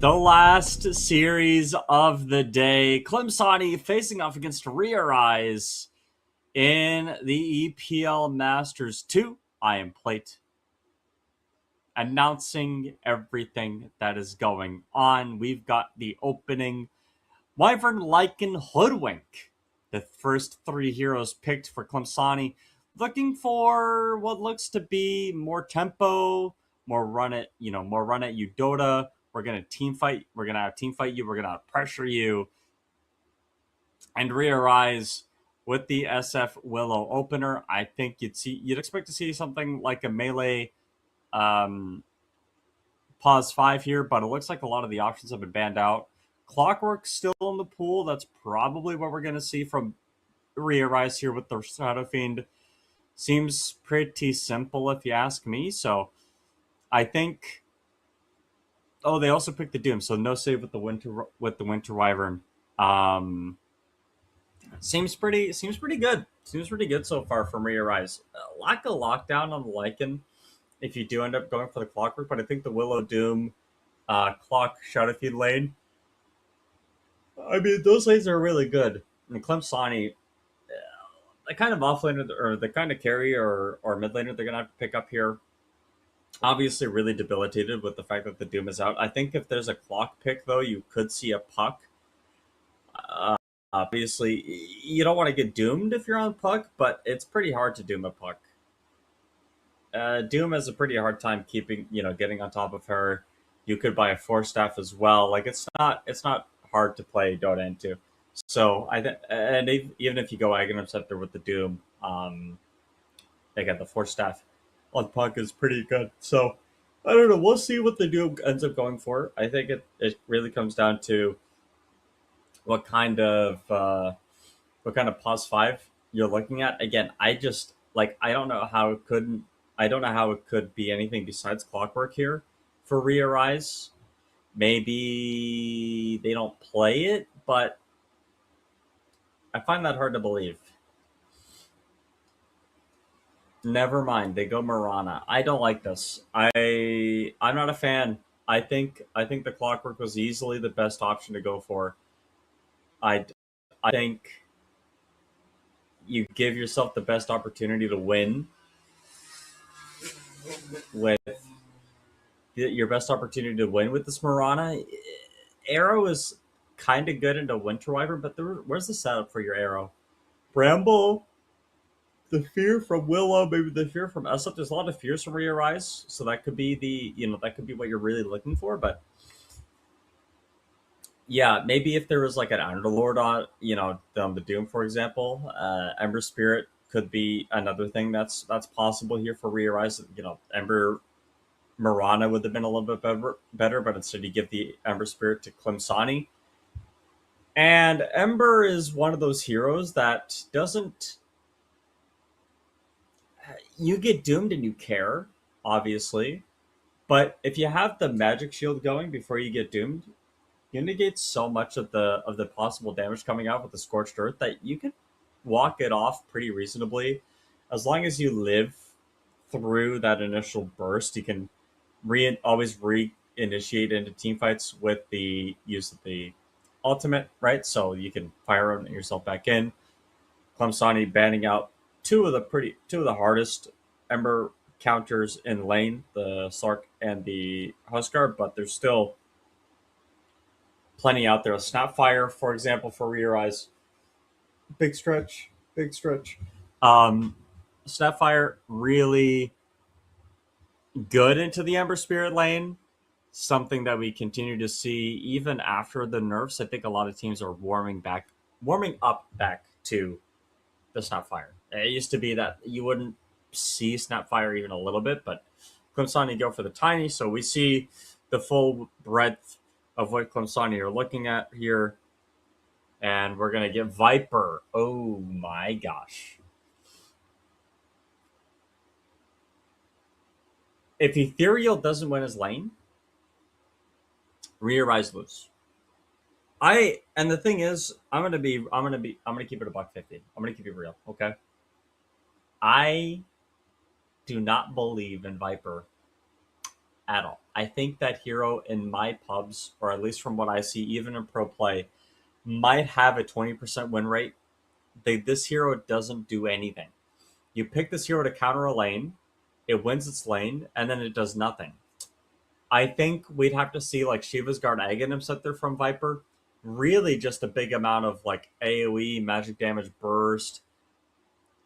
The last series of the day. Klimsani facing off against RE.Arise in the EPL Masters 2. I am Plate, announcing everything that is going on. We've got the opening Wyvern, Lycan, Hoodwink. The first three heroes picked for Klimsani. Looking for what looks to be more tempo, more run at you Dota. We're gonna team fight. We're gonna have team fight you. We're gonna pressure you. And RE.Arise with the SF Willow opener. I think you'd expect to see something like a melee pause 5 here, but it looks like a lot of the options have been banned out. Clockwork still in the pool. That's probably what we're going to see from RE.Arise here with the Shadow Fiend. Seems pretty simple if you ask me. So I think. Oh, they also picked the Doom, so no save with the Winter Wyvern. Seems pretty good. Seems pretty good so far from RE.Arise. Lack of lockdown on the Lycan if you do end up going for the Clockwork, but I think the Willow Doom Clock Shadow Fiend lane. I mean, those lanes are really good. And Klimsani, the kind of offlaner or the kind of carry or mid laner they're gonna have to pick up here. Obviously, really debilitated with the fact that the Doom is out. I think if there's a clock pick though, you could see a Puck. Obviously, you don't want to get doomed if you're on Puck, but it's pretty hard to doom a Puck. Doom has a pretty hard time getting on top of her. You could buy a Force Staff as well. Like it's not hard to play Dota into. So even if you go Aghanim Scepter with the Doom, again the Force Staff on Puck is pretty good. So I don't know. We'll see what the Doom ends up going for. I think it really comes down to what kind of pause 5 you're looking at. Again, I don't know how it could be anything besides Clockwork here for RE.Arise. Maybe they don't play it, but I find that hard to believe. Never mind, they go Mirana. I don't like this. I'm not a fan. I think the Clockwork was easily the best option to go for. I think you give yourself the best opportunity to win with your best opportunity to win with this Mirana. Arrow is kind of good into Winter Wyvern, but where's the setup for your Arrow? Bramble, the fear from Willow, maybe the fear from SF. There's a lot of fears from RE.Arise, so that could be that could be what you're really looking for. But yeah, maybe if there was like an Underlord on the Doom, for example, Ember Spirit could be another thing that's possible here for RE.Arise. Ember Mirana would have been a little bit better, but instead you give the Ember Spirit to Klimsani. And Ember is one of those heroes that doesn't. You get doomed and you care, obviously, but if you have the magic shield going before you get doomed, you negate so much of the possible damage coming out with the Scorched Earth that you can walk it off pretty reasonably. As long as you live through that initial burst, you can always reinitiate into team fights with the use of the ultimate, right? So you can fire yourself back in. Klimsani banning out two of the hardest Ember counters in lane, the Sark and the Huskar, but there's still plenty out there. Snapfire, for example, for RE.Arise. Big stretch. Snapfire really good into the Ember Spirit lane. Something that we continue to see even after the nerfs. I think a lot of teams are warming up back to the Snapfire. It used to be that you wouldn't see Snapfire even a little bit, but Klimsani go for the tiny, so we see the full breadth of what Klimsani are looking at here. And we're going to get Viper. Oh my gosh. If Ethereal doesn't win his lane, RE.Arise lose. And the thing is, I'm gonna keep it a $1.50. I'm gonna keep it real, okay? I do not believe in Viper at all. I think that hero in my pubs, or at least from what I see, even in pro play, might have a 20% win rate. This hero doesn't do anything. You pick this hero to counter a lane, it wins its lane, and then it does nothing. I think we'd have to see like Shiva's Guard Aghanim set there from Viper. Really just a big amount of like AoE, magic damage burst,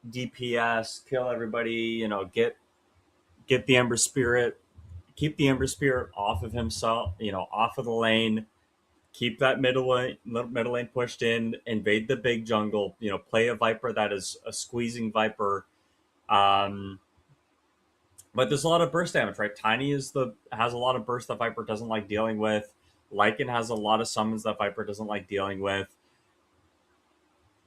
DPS, kill everybody, get the Ember Spirit, keep the Ember Spirit off of himself, off of the lane, keep that middle lane pushed in, invade the big jungle, play a Viper that is a squeezing Viper. But there's a lot of burst damage, right? Tiny has a lot of burst that Viper doesn't like dealing with. Lycan has a lot of summons that Viper doesn't like dealing with.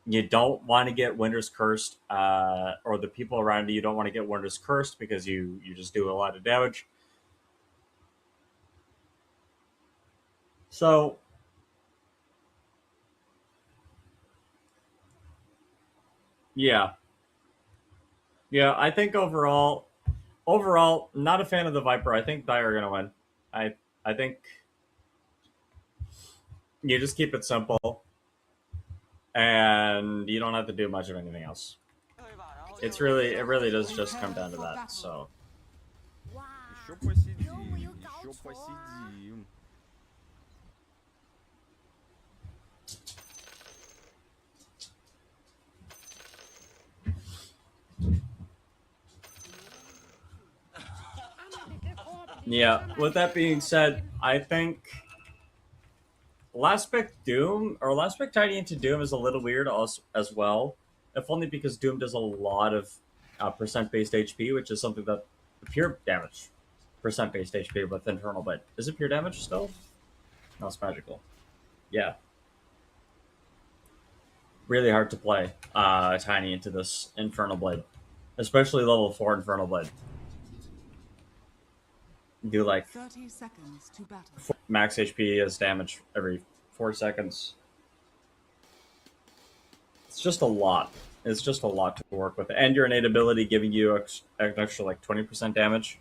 You don't want to get Winter's Cursed, or the people around you don't want to get Winter's Cursed because you just do a lot of damage. So, yeah. Yeah, I think overall, not a fan of the Viper. I think Dire are going to win. I think you just keep it simple, and you don't have to do much of anything else. It really does just come down to that. So Еще посидим, еще посидим. yeah. With that being said, I think last pick Doom or last pick tidying into Doom is a little weird as well, if only because Doom does a lot of percent based HP, which is something that pure damage percent based HP with Infernal Blade. Is it pure damage still? No, it's magical. Yeah, really hard to play Tiny into this Infernal Blade, especially level 4 Infernal Blade. Do like 30 seconds to battle. max HP as damage every 4 seconds. It's just a lot. It's just a lot to work with. And your innate ability giving you an extra like 20% damage.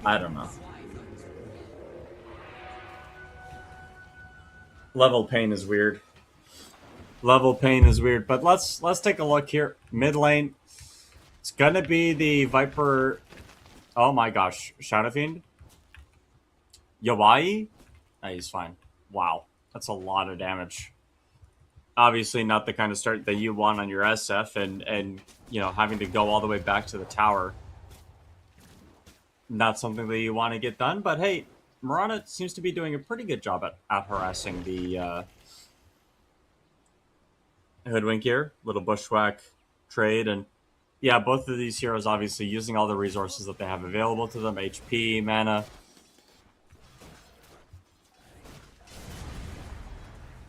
I don't know. Level pain is weird. Level pain is weird. But let's take a look here. Mid lane. It's gonna be the Viper. Oh my gosh, Shadow Fiend. Yawai? Oh, he's fine. Wow, that's a lot of damage. Obviously, not the kind of start that you want on your SF, and having to go all the way back to the tower. Not something that you want to get done, but hey, Mirana seems to be doing a pretty good job at harassing the Hoodwink here. Little bushwhack trade, and yeah, both of these heroes obviously using all the resources that they have available to them, HP, mana.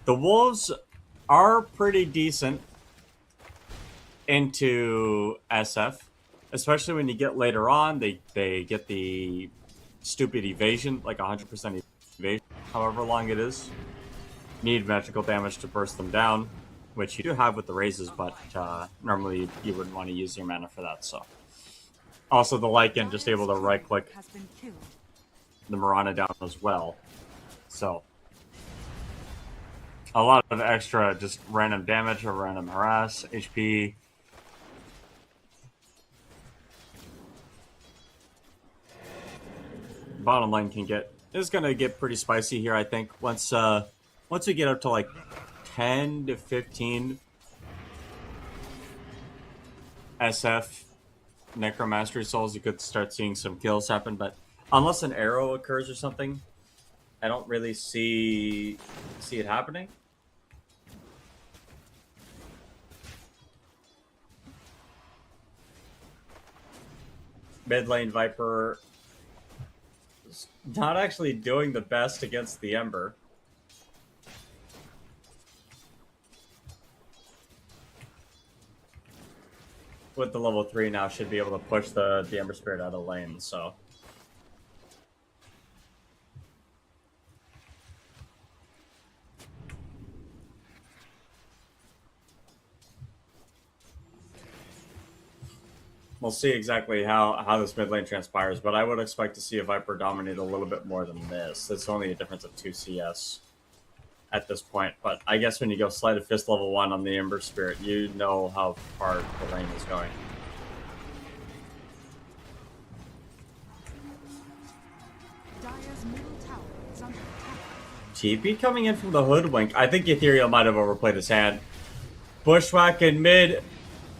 The Wolves are pretty decent into SF, especially when you get later on. They get the stupid evasion, like 100% evasion, however long it is. Need magical damage to burst them down, which you do have with the raises, but normally you wouldn't want to use your mana for that. So, also the Lycan just able to right click the Mirana down as well. So, a lot of extra just random damage or random harass, HP. Bottom line is gonna get pretty spicy here, I think. Once we get up to like 10 to 15 SF Necromastery Souls, you could start seeing some kills happen, but unless an arrow occurs or something, I don't really see it happening. Mid lane Viper is not actually doing the best against the Ember. With the level 3 now, should be able to push the Ember Spirit out of lane, so. We'll see exactly how this mid lane transpires, but I would expect to see a Viper dominate a little bit more than this. It's only a difference of 2 CS at this point, but I guess when you go Sleight of Fist level 1 on the Ember Spirit, you know how far the lane is going. Dire's middle tower is under attack. TP coming in from the Hoodwink. I think Ethereal might have overplayed his hand. Bushwhack in mid.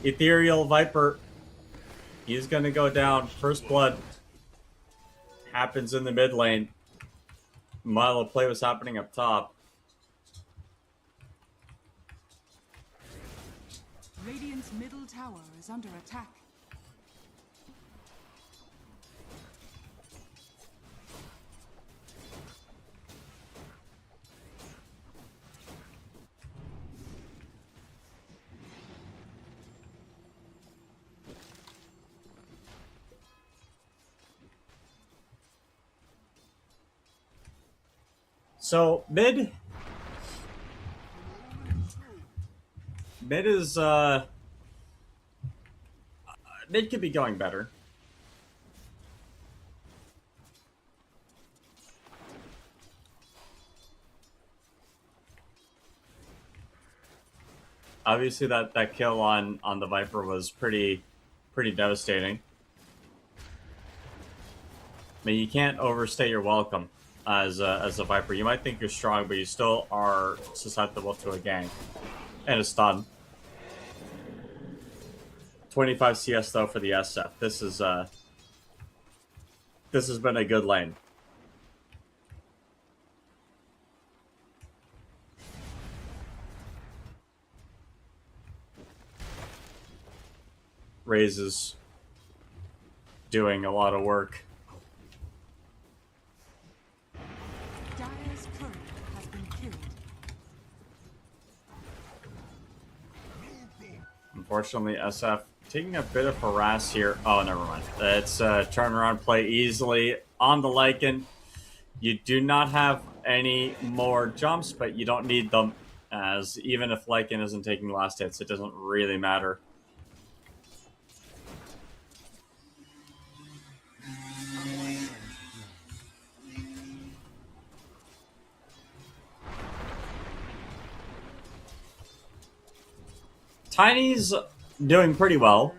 Ethereal Viper. He's going to go down. First blood happens in the mid lane. Milo play was happening up top. Radiant's middle tower is under attack. So mid is mid could be going better. Obviously that kill on the Viper was pretty devastating. I mean, you can't overstay your welcome as a Viper. You might think you're strong, but you still are susceptible to a gank and a stun. 25 CS though for the SF. This has been a good lane. Raises doing a lot of work. Dire's courier has been killed. Unfortunately, SF taking a bit of harass here. Oh, never mind. It's turnaround play easily on the Lycan. You do not have any more jumps, but you don't need them, as even if Lycan isn't taking last hits, it doesn't really matter. Tiny's doing pretty well.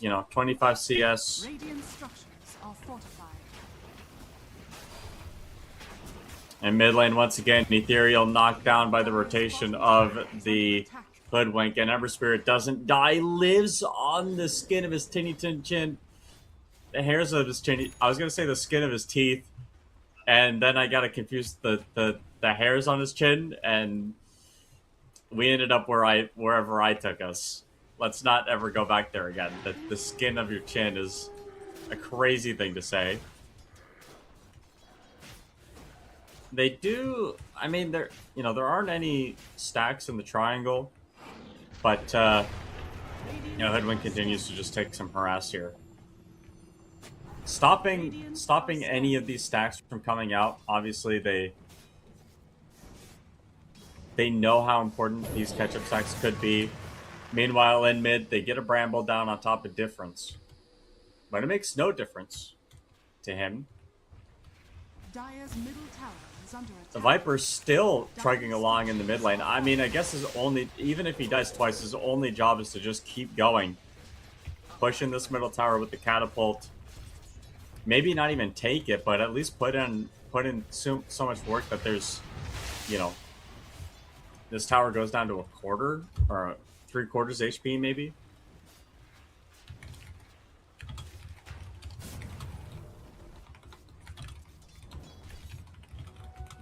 You know, 25 CS. Radiant structures are fortified. And mid lane, once again, Ethereal knocked down by the rotation of the Hoodwink. And Ember Spirit doesn't die, lives on the skin of his tinny chin. The hairs of his chin. I was going to say the skin of his teeth. And then I got to confuse the hairs on his chin. And we ended up wherever I took us. Let's not ever go back there again. The skin of your chin is a crazy thing to say. They do. I mean, there aren't any stacks in the triangle, but Hoodwink continues to just take some harass here. Stopping any of these stacks from coming out. Obviously, they know how important these catch-up stacks could be. Meanwhile, in mid, they get a Bramble down on top of difference. But it makes no difference to him. Dire's middle tower is under attack. The Viper's still trudging along in the mid lane. I mean, I guess even if he dies twice, his only job is to just keep going. Pushing this middle tower with the catapult. Maybe not even take it, but at least put in so much work that there's, this tower goes down to a quarter or 3/4 HP maybe.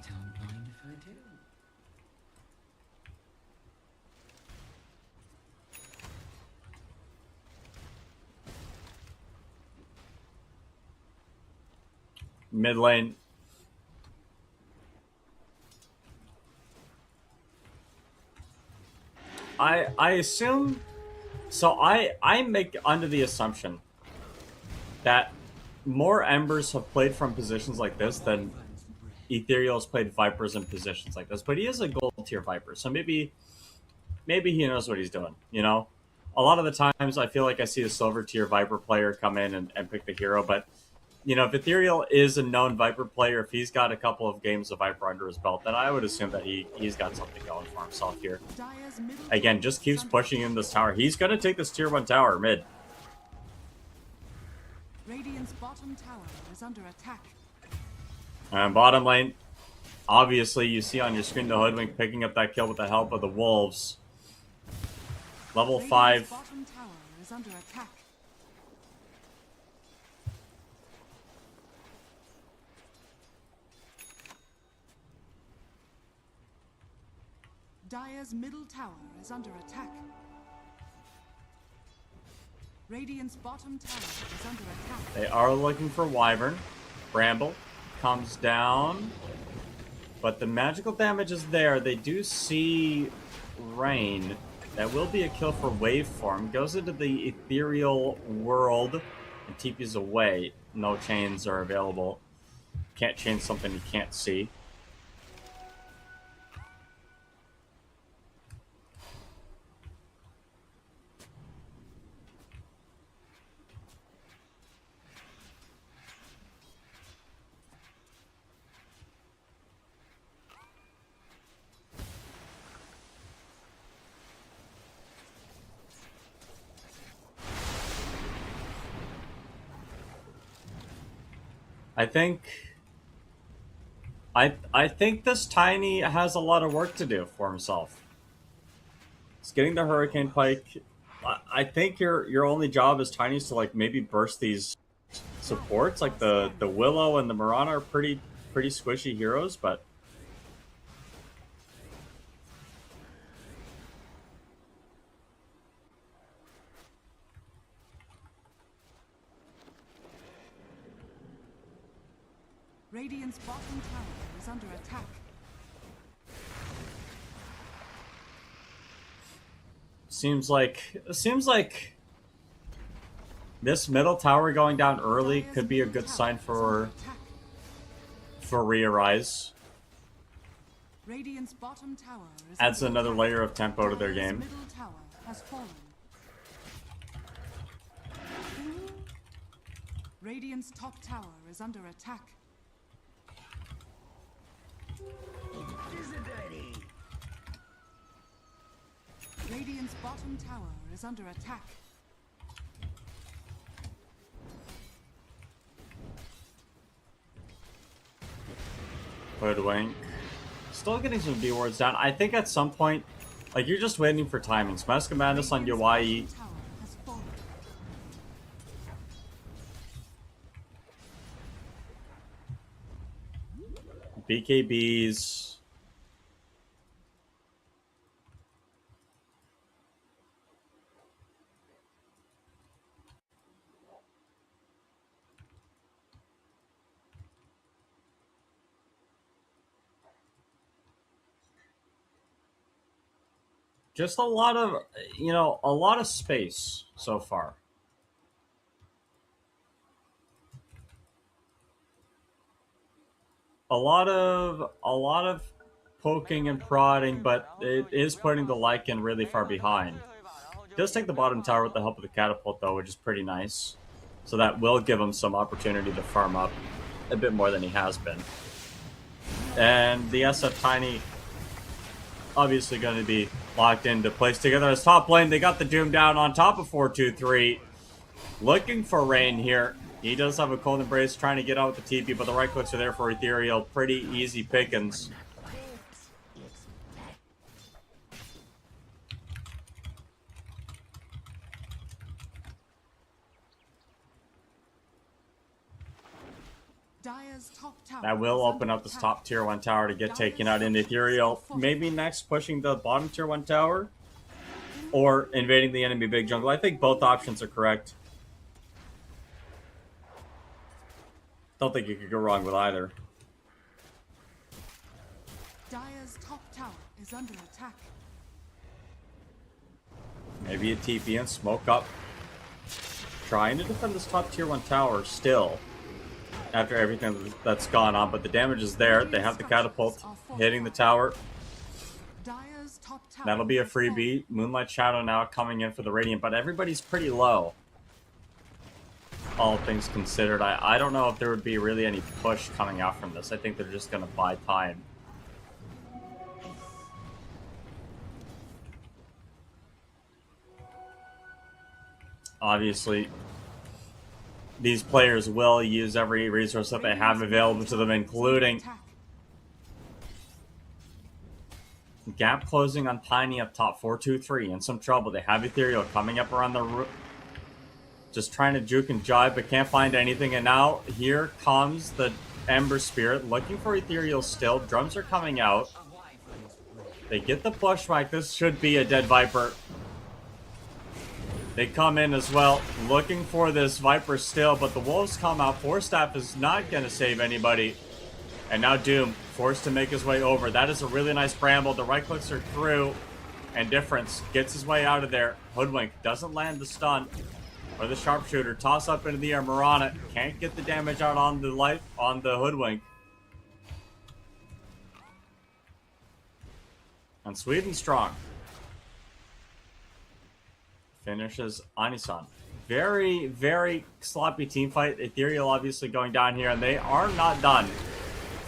Don't mind if I do. Mid lane. I assume, so I make under the assumption that more Embers have played from positions like this than Ethereal has played Vipers in positions like this. But he is a gold tier Viper, so maybe he knows what he's doing, you know? a lot of the times I feel like I see a silver tier Viper player come in and pick the hero, but you know, if Ethereal is a known Viper player, if he's got a couple of games of Viper under his belt, then I would assume that he's got something going for himself here. Dire's middle Again, tower just is keeps under pushing in this tower. He's going to take this tier 1 tower mid. Radiant's bottom tower is under attack. And bottom lane, obviously you see on your screen the Hoodwink picking up that kill with the help of the Wolves. Level Radiant's 5. bottom tower is under attack. Dire's middle tower is under attack. Radiant's bottom tower is under attack. They are looking for Wyvern. Bramble comes down. But the magical damage is there. They do see Rain. That will be a kill for Waveform. Goes into the ethereal world and TP's away. No chains are available. Can't chain something you can't see. I think this Tiny has a lot of work to do for himself. It's getting the Hurricane Pike. I think your only job as Tiny is to like maybe burst these supports. Like the Willow and the Mirana are pretty squishy heroes, but Radiant's bottom tower is under attack. seems like this middle tower going down early Dire's could be a middle good tower sign is for under attack. RE.Arise. Radiant's bottom tower is Adds under another attack. layer of tempo to their Dire's game. middle tower has fallen. Radiant's top tower is under attack. Radiant's bottom tower is under attack. Hoodwink. Still getting some B words down. I think at some point, like you're just waiting for timings. Mask of Madness on Radiant's Hawaii. bottom tower has fallen. BKBs. Just a lot of, a lot of space so far. A lot of poking and prodding, but it is putting the Lycan really far behind. Does take the bottom tower with the help of the catapult though, which is pretty nice. So that will give him some opportunity to farm up a bit more than he has been. And the SF Tiny obviously going to be locked into place together as top lane. They got the Doom down on top of 4-2-3. Looking for Rain here. He does have a Cold Embrace trying to get out with the TP, but the right clicks are there for Ethereal. Pretty easy pickings. Dire's top tower That will is open under up this attack. top tier 1 tower to get taken out in Ethereal. Maybe next pushing the bottom tier 1 tower. Or invading the enemy big jungle. I think both options are correct. Don't think you could go wrong with either. Dire's top tower is under attack. Maybe a TP and smoke up. Trying to defend this top tier 1 tower still. After everything that's gone on, but the damage is there. They have the catapult hitting the tower. Dire's top tower That'll be a has fallen. freebie. Moonlight Shadow now coming in for the Radiant, but everybody's pretty low. All things considered, I don't know if there would be really any push coming out from this. I think they're just going to buy time. Obviously, these players will use every resource that they have available to them, including gap closing on Tiny up top, 4-2-3, in some trouble. They have Ethereal coming up around the roof, just trying to juke and jive, but can't find anything. And now here comes the Ember Spirit, looking for Ethereal still. Drums are coming out. They get the push back. This should be a dead Viper. They come in as well, looking for this Viper still, but the Wolves come out. Forstaff is not going to save anybody. And now Doom, forced to make his way over. That is a really nice Bramble. The right clicks are through, and Difference gets his way out of there. Hoodwink doesn't land the stun or the Sharpshooter. Toss up into the air. Mirana can't get the damage out on the Hoodwink. And Sweden strong. Finishes Anisan. Very, very sloppy team fight. Ethereal obviously going down here, and they are not done.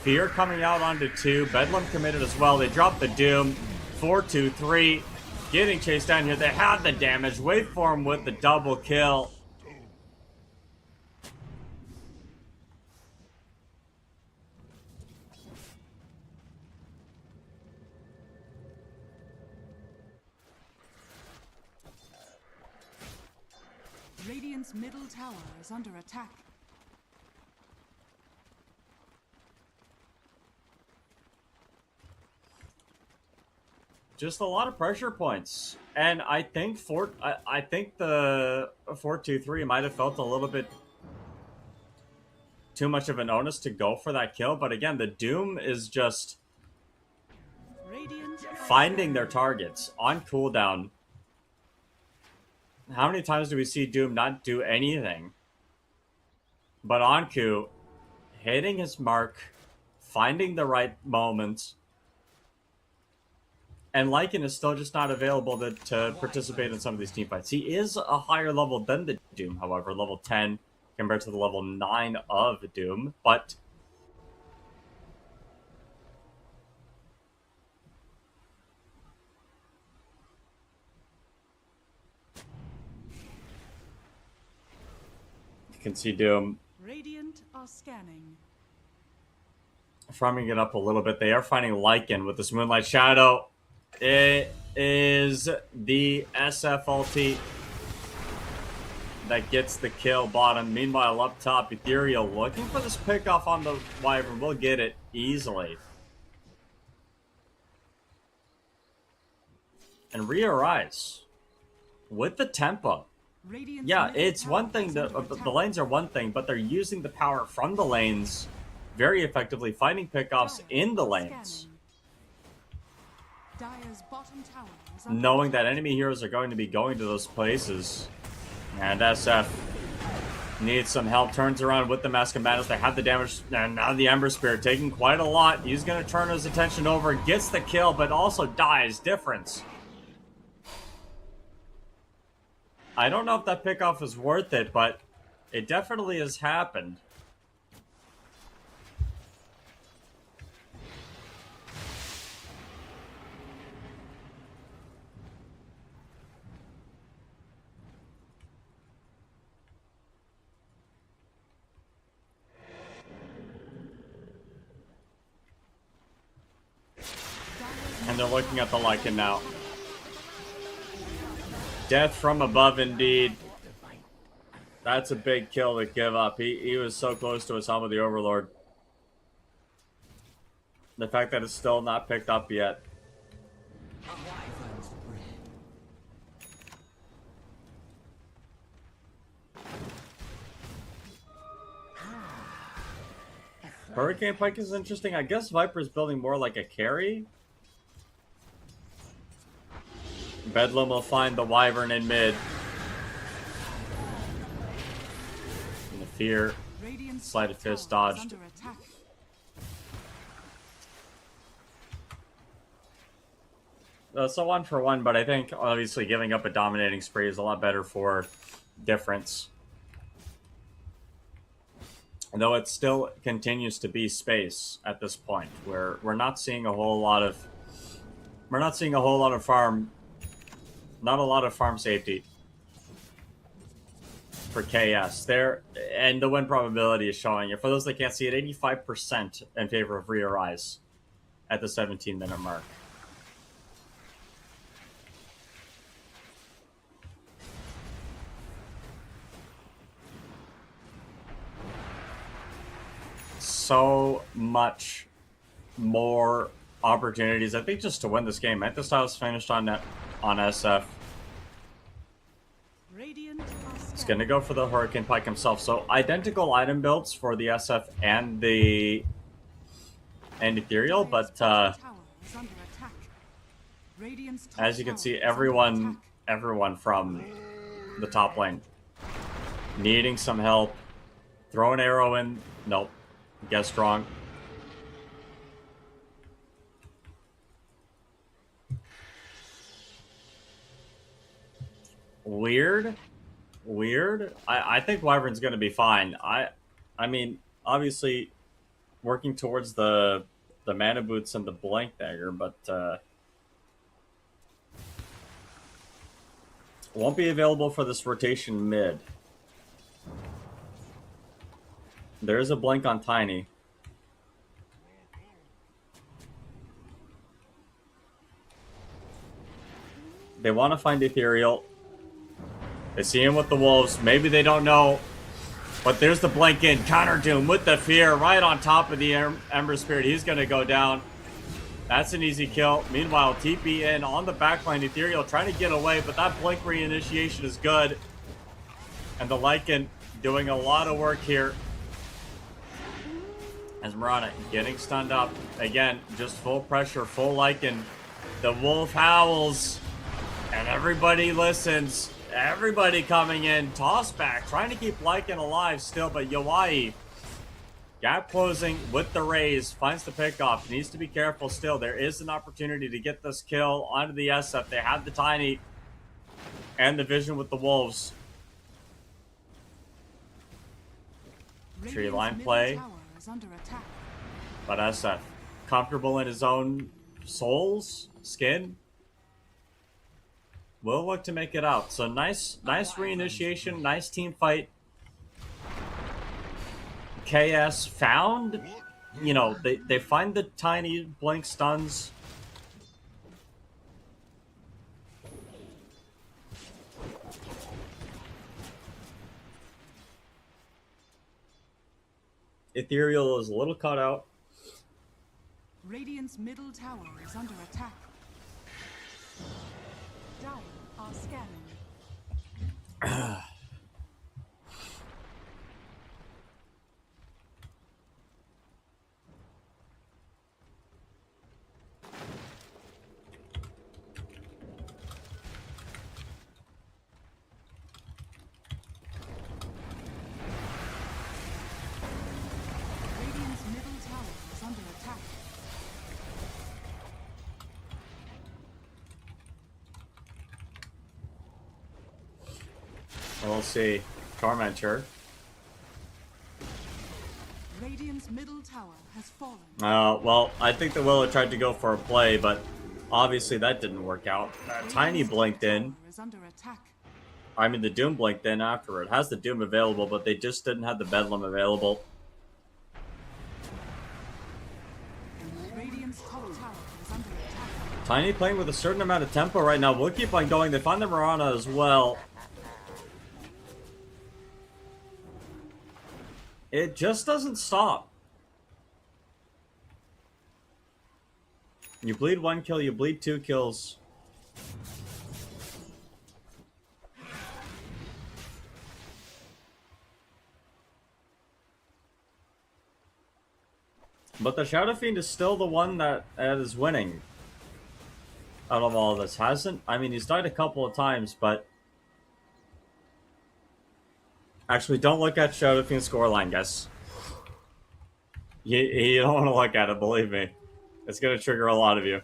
Fear coming out onto 2. Bedlam committed as well. They drop the Doom. 4-2-3. Getting chased down here. They had the damage. Waveform with the double kill. Radiant's middle tower is under attack. Just a lot of pressure points, and I think I think the 4-2-3 might have felt a little bit too much of an onus to go for that kill. But again, the Doom is just finding their targets on cooldown. How many times do we see Doom not do anything? But Anku hitting his mark, finding the right moments. And Lycan is still just not available to participate in some of these team fights. He is a higher level than the Doom, however, level 10 compared to the level 9 of Doom. But you can see Doom Radiant are scanning. farming it up a little bit. They are finding Lycan with this Moonlight Shadow. It is the SF ulti that gets the kill bottom. Meanwhile, up top, Ethereal looking for this pickoff on the Wyvern. Will get it easily. And RE.Arise with the tempo. Radiant's Yeah, middle it's tower one thing. is The under attack. lanes are one thing, but they're using the power from the lanes very effectively, finding pickoffs Dire in the are lanes. scanning. Dire's bottom tower is under Knowing attack. that enemy heroes are going to be going to those places. And SF needs some help. Turns around with the Mask of Madness. They have the damage. And now the Ember Spirit taking quite a lot. He's going to turn his attention over. Gets the kill, but also dies. Difference. I don't know if that pickoff is worth it, but it definitely has happened. And they're looking at the Lycan now. Death from above, indeed. That's a big kill to give up. He was so close to his helm of the Overlord. The fact that it's still not picked up yet. Hurricane Pike is interesting. I guess Viper's building more like a carry. Bedlam will find the Wyvern in mid. And the Fear. Radiant's Sleight of top fist tower is dodged. under attack. So 1 for 1, but I think obviously giving up a dominating spree is a lot better for difference. Though it still continues to be space at this point, where we're not seeing a whole lot of farm, not a lot of farm safety for KS there, and the win probability is showing it. For those that can't see it, 85% in favor of RE.Arise at the 17-minute mark. So much more opportunities, I think, just to win this game. Mantis Styles finished on SF. He's going to go for the Hurricane Pike himself. So identical item builds for the SF and the Ethereal, but as you can see, everyone from the top lane needing some help. Throw an arrow in. Nope. Guessed wrong. Weird. I think Wyvern's going to be fine. I mean, obviously, working towards the mana boots and the blank dagger, but won't be available for this rotation mid. There is a blank on Tiny. They want to find Ethereal. They see him with the wolves. Maybe they don't know. But there's the blank in. Counter Doom with the fear right on top of the Ember Spirit. He's going to go down. That's an easy kill. Meanwhile, TP in on the backline. Ethereal trying to get away, but that blink reinitiation is good. And the Lycan doing a lot of work here. As Mirana getting stunned up. Again, just full pressure, full Lycan. The wolf howls. And everybody listens. Everybody coming in. Toss back. Trying to keep Lycan alive still, but Yawai. Gap closing with the raise. Finds the pickoff. Needs to be careful still. There is an opportunity to get this kill onto the SF. They have the Tiny and the vision with the wolves. Tree line play. But SF comfortable in his own soul's skin. Will look to make it out. So nice reinitiation, nice team fight. KS found, you know, they find the Tiny blink stuns. Ethereal is a little cut out. Radiant's middle tower is under attack. Dire are scanning. Radiant's middle tower is under attack. We'll see. Tormentor. Radiant's middle tower has fallen. Well, I think the Willow tried to go for a play, but obviously that didn't work out. Tiny blinked in. Is under attack. I mean, the Doom blinked in after it. Has the Doom available, but they just didn't have the Bedlam available. Radiant's top tower is under attack. Tiny playing with a certain amount of tempo right now. We'll keep on going. They find the Mirana as well. It just doesn't stop. You bleed 1 kill, you bleed 2 kills. But the Shadow Fiend is still the one that is winning out of all of this. Hasn't? I mean, he's died a couple of times, but actually, don't look at Shadow Fiend's scoreline, guys. You don't want to look at it, believe me. It's going to trigger a lot of you.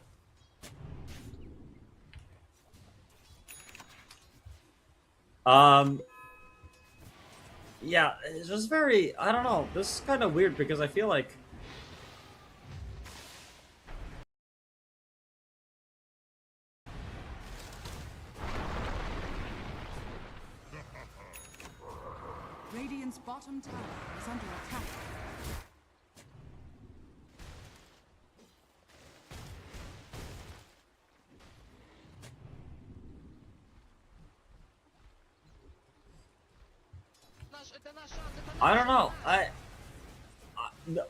Um, yeah, it's just very. I don't know. This is kind of weird because I feel like. Radiant's bottom tower is under attack. I don't know.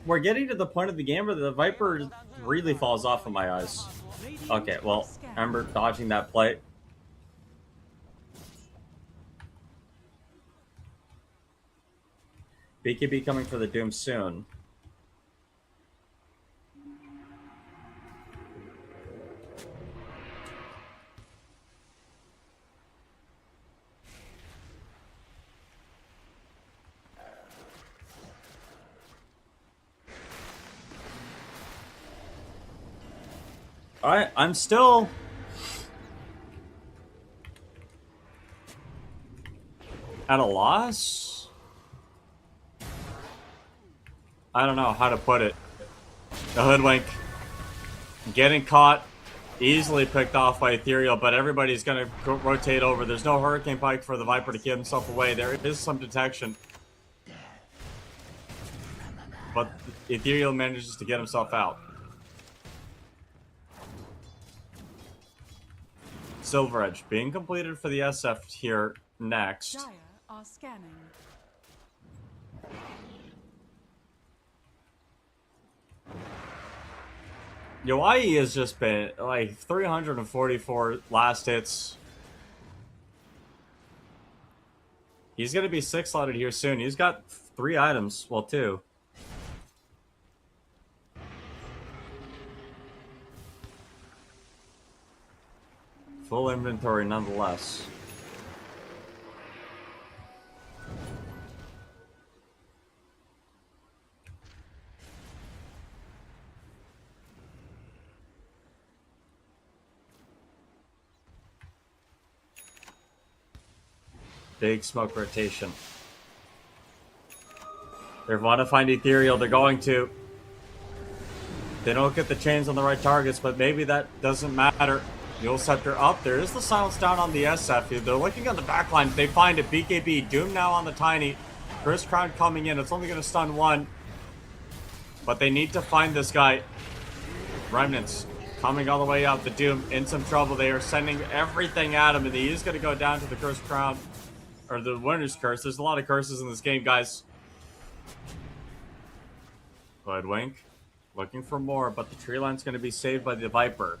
We're getting to the point of the game where the Viper really falls off in my eyes. Okay, well, remember dodging that play. BKB coming for the Doom soon. Alright, I'm still... at a loss? I don't know how to put it. The Hoodwink. Getting caught. Easily picked off by Ethereal, but everybody's going to rotate over. There's no Hurricane Pike for the Viper to give himself away. There is some detection. But Ethereal manages to get himself out. Silver Edge being completed for the SF here next. Dire are scanning. Hawaii has just been like 344 last hits. He's going to be 6 slotted here soon. He's got 3 items. Well, 2. Full inventory nonetheless. Big smoke rotation. They want to find Ethereal. They're going to. They don't get the chains on the right targets, but maybe that doesn't matter. Mule Scepter up. There is the silence down on the SF. They're looking on the back line. They find it. BKB. Doom now on the Tiny. Curse Crown coming in. It's only going to stun 1. But they need to find this guy. Remnants coming all the way out. The Doom in some trouble. They are sending everything at him, and he is going to go down to the Curse Crown. Or the Winner's Curse. There's a lot of curses in this game, guys. Hoodwink. Looking for more, but the tree line's going to be saved by the Viper.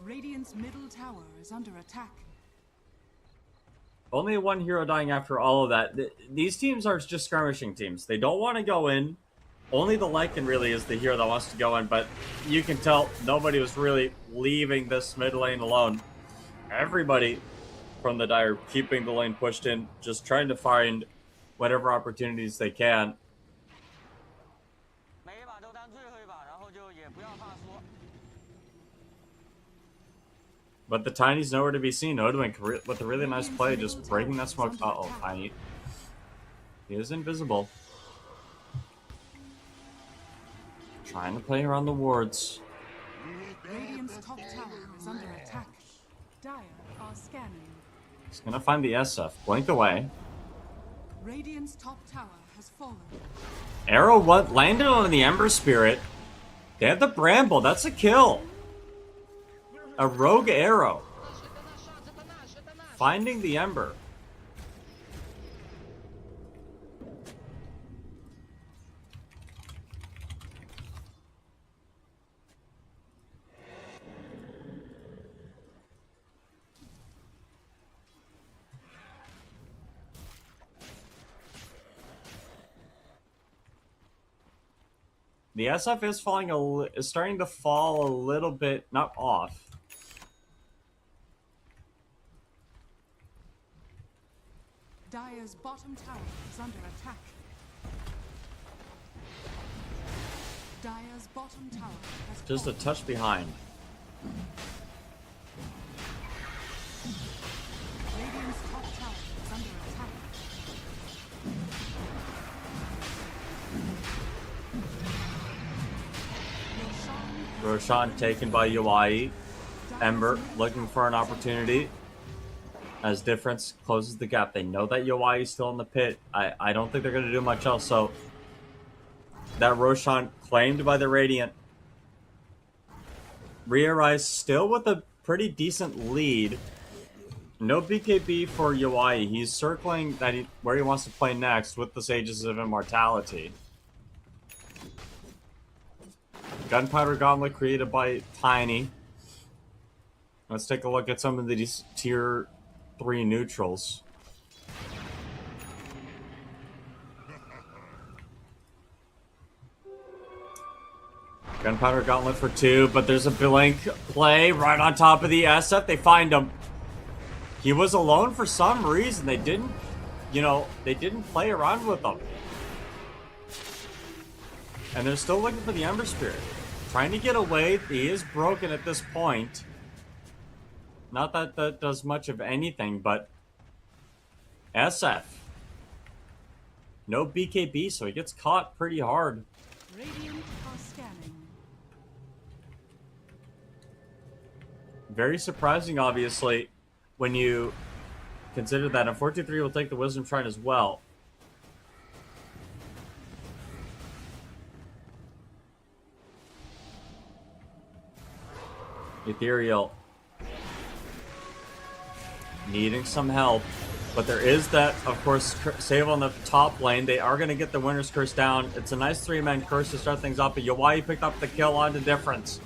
Radiant's middle tower is under attack. Only 1 hero dying after all of that. These teams are just skirmishing teams. They don't want to go in. Only the Lycan really is the hero that wants to go in, but you can tell nobody was really leaving this mid lane alone. Everybody from the Dire keeping the lane pushed in, just trying to find whatever opportunities they can. But the Tiny's nowhere to be seen. Hoodwink with a really nice play, just breaking that smoke. Uh-oh, Tiny. He is invisible. Trying to play around the wards. Radiant's top tower is under attack. Dire are scanning. He's gonna find the SF. Blink away. Radiant's top tower has fallen. Arrow landed on the Ember Spirit. They have the Bramble. That's a kill. A rogue arrow. Finding the Ember. The SF is is starting to fall a little bit, not off. Dire's bottom tower is under attack. Dire's bottom tower has Just a fallen. touch behind. Radiant's top tower is under attack. Roshan taken by Uai. Ember looking for an opportunity as Difference closes the gap. They know that Uai is still in the pit. I don't think they're going to do much else. So that Roshan claimed by the Radiant. RE.Arise still with a pretty decent lead. No BKB for Uai. He's circling where he wants to play next with the Sages of Immortality. Gunpowder Gauntlet created by Tiny. Let's take a look at some of these tier 3 neutrals. Gunpowder Gauntlet for 2, but there's a blink play right on top of the SF. They find him. He was alone for some reason. They didn't, they didn't play around with him. And they're still looking for the Ember Spirit. Trying to get away. He is broken at this point. Not that that does much of anything, but SF. No BKB, so he gets caught pretty hard. Radiant are scanning. Very surprising, obviously, when you consider that. And 423 will take the Wisdom Shrine as well. Ethereal needing some help, but there is that, of course, save on the top lane. They are going to get the Winter's Curse down. It's a nice 3-man curse to start things off, but Uai picked up the kill on the Difference.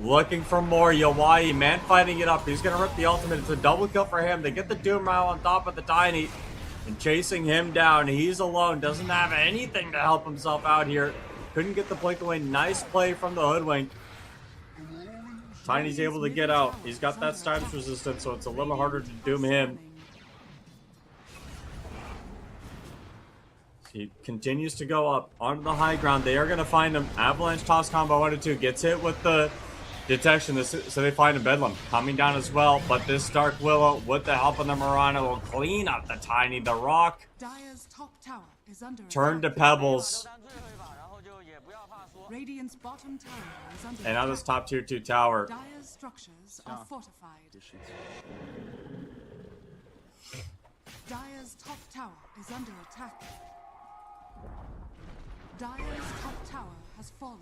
Looking for more. Uai, man, fighting it up. He's going to rip the ultimate. It's a double kill for him. They get the Doom Mile on top of the Tiny and chasing him down. He's alone. Doesn't have anything to help himself out here. Couldn't get the blink away. Nice play from the Hoodwink. Tiny's able to get out. He's got that status resistance, so it's a little harder to doom him. He continues to go up onto the high ground. They are going to find him. Avalanche toss combo 1 to 2. Gets hit with the detection, so they find him. Bedlam coming down as well, but this Dark Willow, with the help of the Mirana, will clean up the Tiny. The Rock Dire's top tower is under turned to attack. pebbles. Radiant's bottom tower is under And now attack. this top tier 2 tower. Dire's structures are fortified. Dire's top tower is under attack. Dire's top tower has fallen.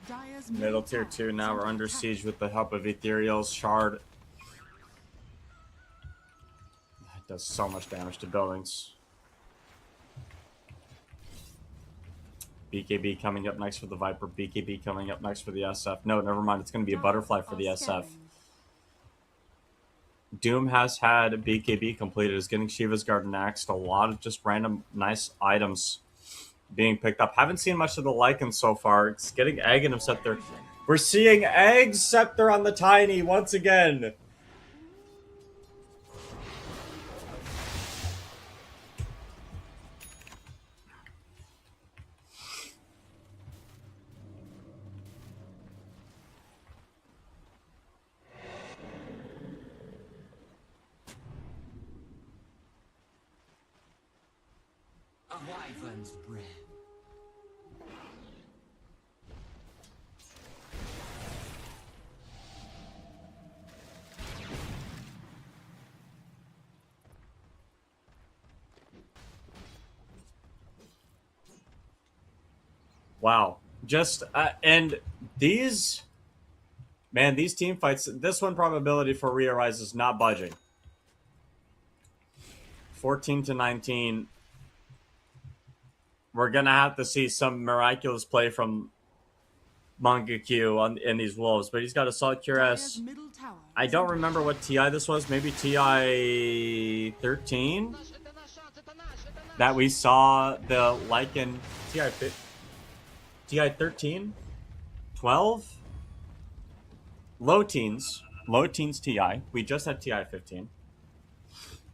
Dire's Middle tier 2 now we're under siege with the help of Ethereal's Shard. That does so much damage to buildings. BKB coming up next for the Viper. BKB coming up next for the SF. No, never mind. It's going to be a Butterfly for the SF. Doom has had BKB completed. Is getting Shiva's Garden axed. A lot of just random nice items being picked up. Haven't seen much of the Lycan so far. It's getting Egg and Scepter. We're seeing Egg Scepter on the Tiny once again. A wyvern's breath. Wow. Just, and these team fights, this one probability for RE.Arise is not budging. 14-19. We're going to have to see some miraculous play from Manga Q in these Wolves, but he's got a solid QRS. I don't remember what TI this was. Maybe TI 13? That we saw the Lycan TI 13? 12? Low teens TI. We just had TI 15.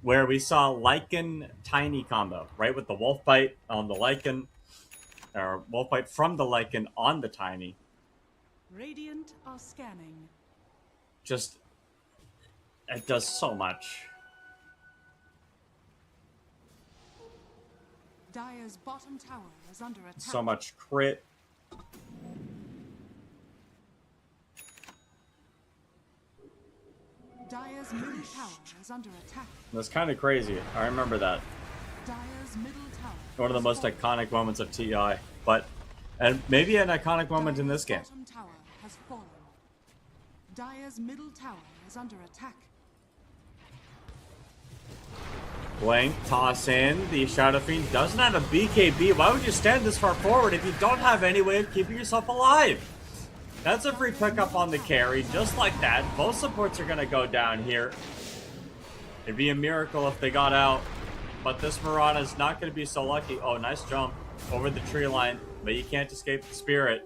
where we saw Lycan Tiny combo, right? With the Wolf Bite on the Lycan, or Wolf Bite from the Lycan on the Tiny. Radiant are scanning. Just, it does so much. Dire's bottom tower is under attack. So much crit. Dire's middle tower is under attack. That's kind of crazy. I remember that. Dire's middle tower. One of the most iconic moments of TI. But, and maybe an iconic moment in this game. Bottom tower has fallen. Dire's middle tower is under attack. Blank, toss in. The Shadow Fiend doesn't have a BKB. Why would you stand this far forward if you don't have any way of keeping yourself alive? That's a free pickup on the carry, just like that. Both supports are going to go down here. It'd be a miracle if they got out. But this Mirana is not going to be so lucky. Oh, nice jump over the tree line. But you can't escape the spirit.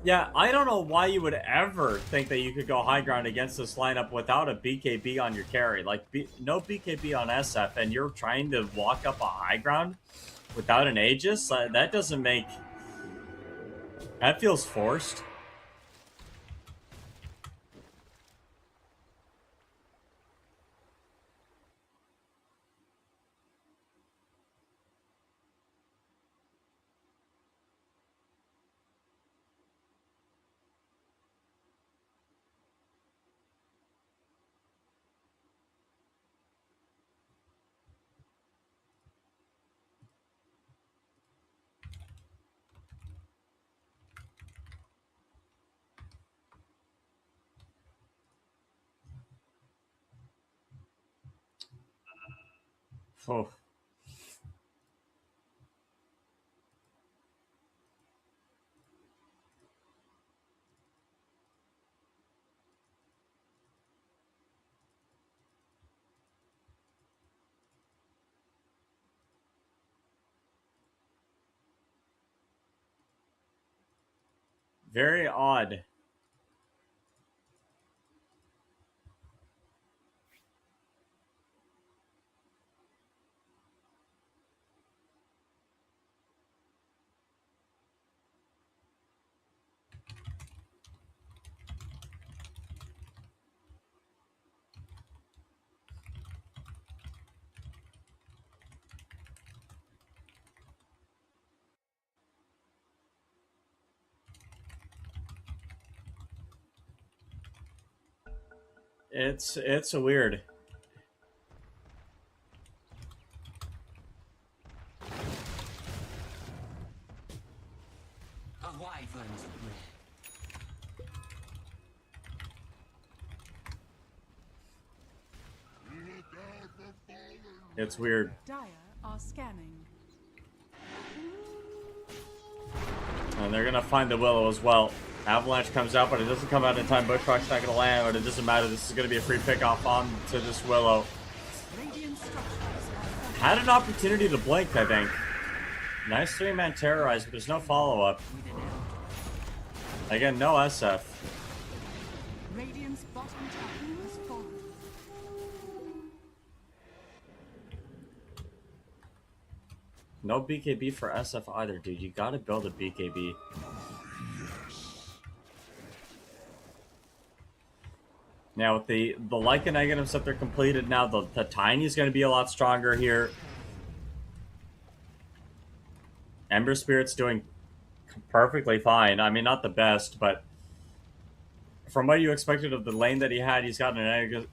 Yeah, I don't know why you would ever think that you could go high ground against this lineup without a BKB on your carry. Like, no BKB on SF, and you're trying to walk up a high ground without an Aegis? That doesn't make... That feels forced. Oh. Very odd. It's a weird. A wyvern's breath. It's weird. Dire are scanning. And they're gonna find the Willow as well. Avalanche comes out, but it doesn't come out in time. Bushrock's not gonna land, but it doesn't matter. This is gonna be a free pick-off on to this Willow. Radiant structures are Had an opportunity to blink, I think. Nice three-man terrorize, but there's no follow-up. Again, no SF. Radiant's bottom tower has fallen. No BKB for SF either, dude. You gotta build a BKB. Now with the Lycan items that they're completed now, the Tiny's gonna be a lot stronger here. Ember Spirit's doing perfectly fine. I mean, not the best, but from what you expected of the lane that he had, he's got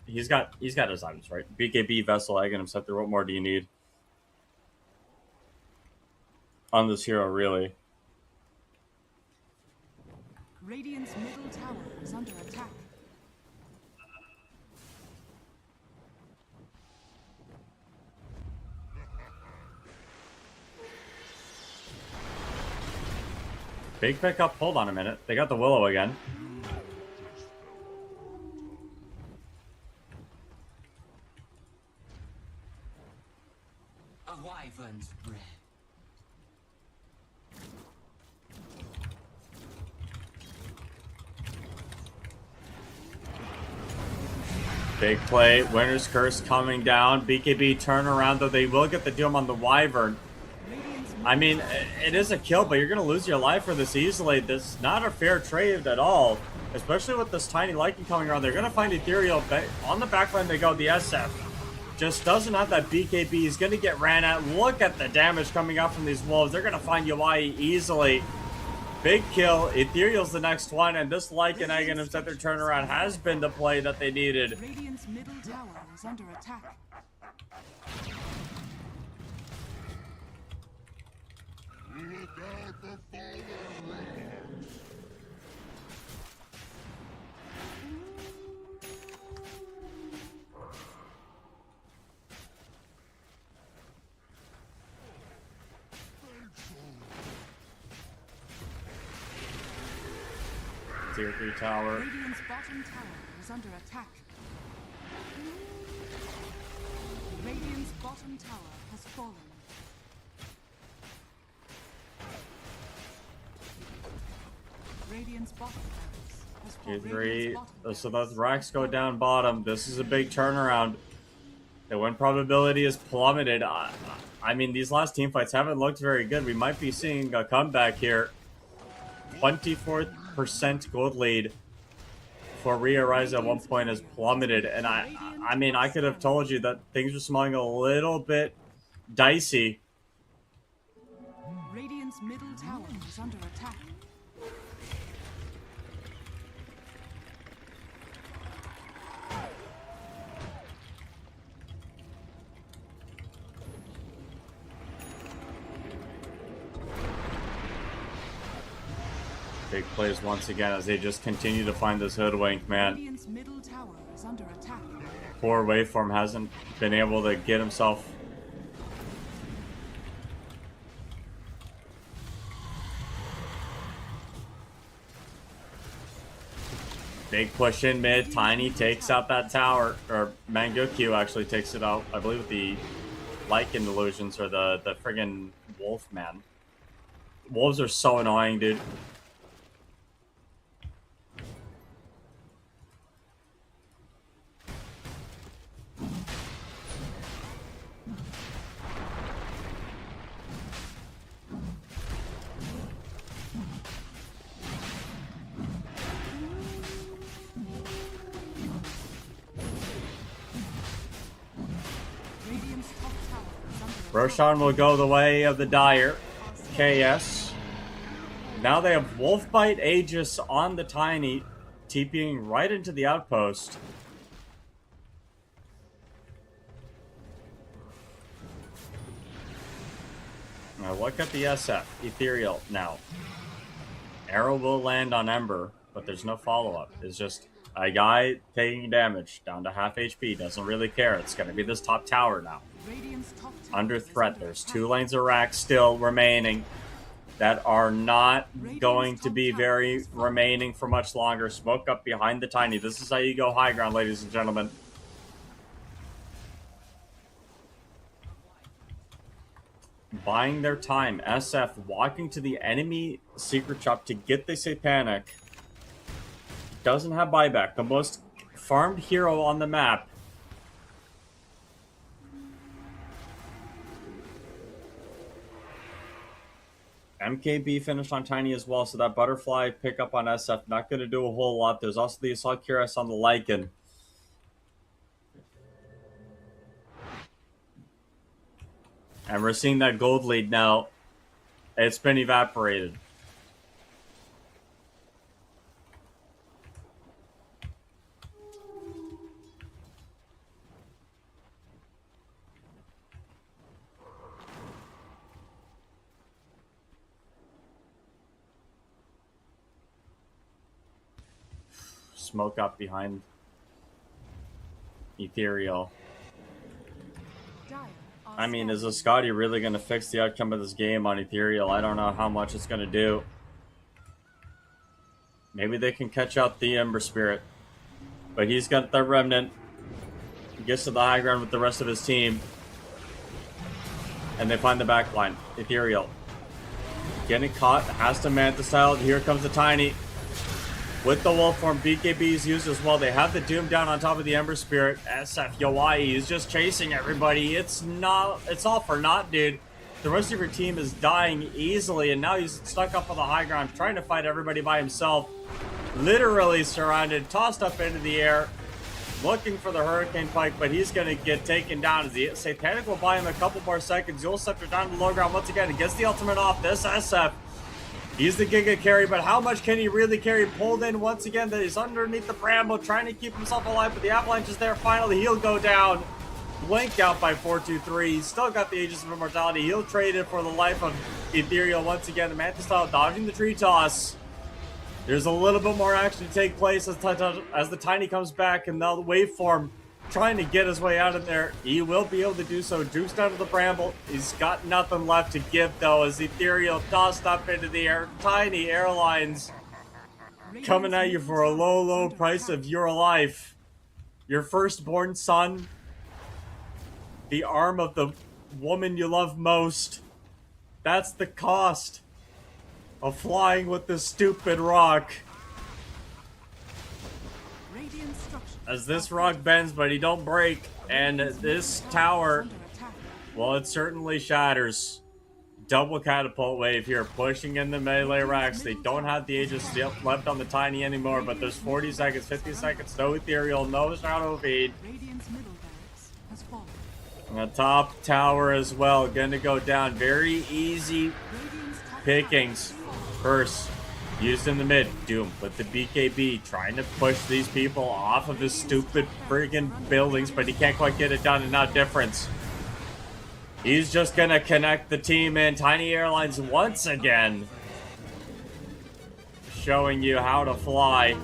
he's got his items, right? BKB, Vessel, Aghanim Scepter. What more do you need on this hero, really? Radiant's middle tower is under attack. Big pickup. Hold on a minute. They got the Willow again. A wyvern's breath. Big play. Winner's Curse coming down. BKB turnaround, though they will get the Doom on the Wyvern. I mean, it is a kill, but you're going to lose your life for this easily. This is not a fair trade at all, especially with this tiny Lycan coming around. They're going to find Ethereal. On the backline they go. The SF just doesn't have that BKB. He's going to get ran at. Look at the damage coming out from these Wolves. They're going to find UI easily. Big kill. Ethereal's the next one, and this Lycan Aghanim set their turnaround has been the play that they needed. Radiant's middle tower is under attack. Tier 3 tower. Radiant's bottom tower is under attack. Radiant's bottom tower has fallen. Radiant's bottom barracks has Tier fallen. 3. So those racks go down bottom. This is a big turnaround. The win probability is plummeted. I mean, these last team fights haven't looked very good. We might be seeing a comeback here. 24% gold lead for RE.Arise at one point has plummeted, and I mean, I could have told you that things were smelling a little bit dicey. Radiant's middle tower is under attack. Big plays once again as they just continue to find this hoodwink, man. Radiant's middle tower is under attack. Poor Waveform hasn't been able to get himself. Big push in mid. Tiny takes out that tower. Or Mangukyu actually takes it out. I believe with the Lycan illusions or the friggin' wolf, man. Wolves are so annoying, dude. Radiant's top tower is under attack. Roshan will go the way of the Dire. KS. Now they have Wolfbite Aegis on the Tiny, TPing right into the outpost. Now look at the SF. Ethereal now. Arrow will land on Ember, but there's no follow-up. It's just a guy taking damage down to half HP. Doesn't really care. It's going to be this top tower now. Radiant's top tower Under is threat. under There's attack. 2 lanes of racks still remaining that are not going to be very remaining for much longer. Smoke up behind the Tiny. This is how you go high ground, ladies and gentlemen. Buying their time. SF walking to the enemy secret shop to get the Satanic. Doesn't have buyback. The most farmed hero on the map. MKB finished on Tiny as well, so that butterfly pickup on SF not going to do a whole lot. There's also the Assault Cuirass on the Lycan. And we're seeing that gold lead now. It's been evaporated. Smoke up behind Ethereal. Dire are I mean, is scanning. a Scotty really going to fix the outcome of this game on Ethereal? I don't know how much it's going to do. Maybe they can catch out the Ember Spirit. But he's got the Remnant. He gets to the high ground with the rest of his team. And they find the back line. Ethereal. Getting caught. Has to Manta style. Here comes the Tiny. with the wolf form. BKB is used as well. They have the Doom down on top of the Ember Spirit. SF Yawai is just chasing everybody. It's all for naught, dude. The rest of your team is dying easily, and now he's stuck up on the high ground trying to fight everybody by himself. Literally surrounded, tossed up into the air, looking for the Hurricane Pike, but he's going to get taken down. As the Satanic will buy him a couple more seconds. Yule Scepter down to the low ground once again. He gets the ultimate off. This SF, he's the Giga carry, but how much can he really carry? Pulled in once again. That he's underneath the Bramble, trying to keep himself alive, but the Avalanche is there. Finally, he'll go down. Blanked out by 4-2-3. He's still got the Aegis of Immortality. He'll trade it for the life of Ethereal once again. The Mantis Style dodging the tree toss. There's a little bit more action to take place as the Tiny comes back, and now the waveform trying to get his way out of there. He will be able to do so. Juke's down to the Bramble. He's got nothing left to give, though, as Ethereal tossed up into the air. Tiny Airlines coming at you for a low, low price of your life. Your firstborn son, the arm of the woman you love most. That's the cost of flying with this stupid rock. As this rock bends, but he don't break, and this tower, well, it certainly shatters. Double catapult wave here, pushing in the melee racks. They don't have the Aegis left on the Tiny anymore, but there's 40 seconds, 50 seconds, no Ethereal, no Shadow Feed. And the top tower as well, gonna go down. Very easy pickings. First, used in the mid. Doom with the BKB, trying to push these people off of his stupid friggin' buildings, but he can't quite get it done, and now Difference. He's just gonna connect the team in. Tiny Airlines once again showing you how to fly.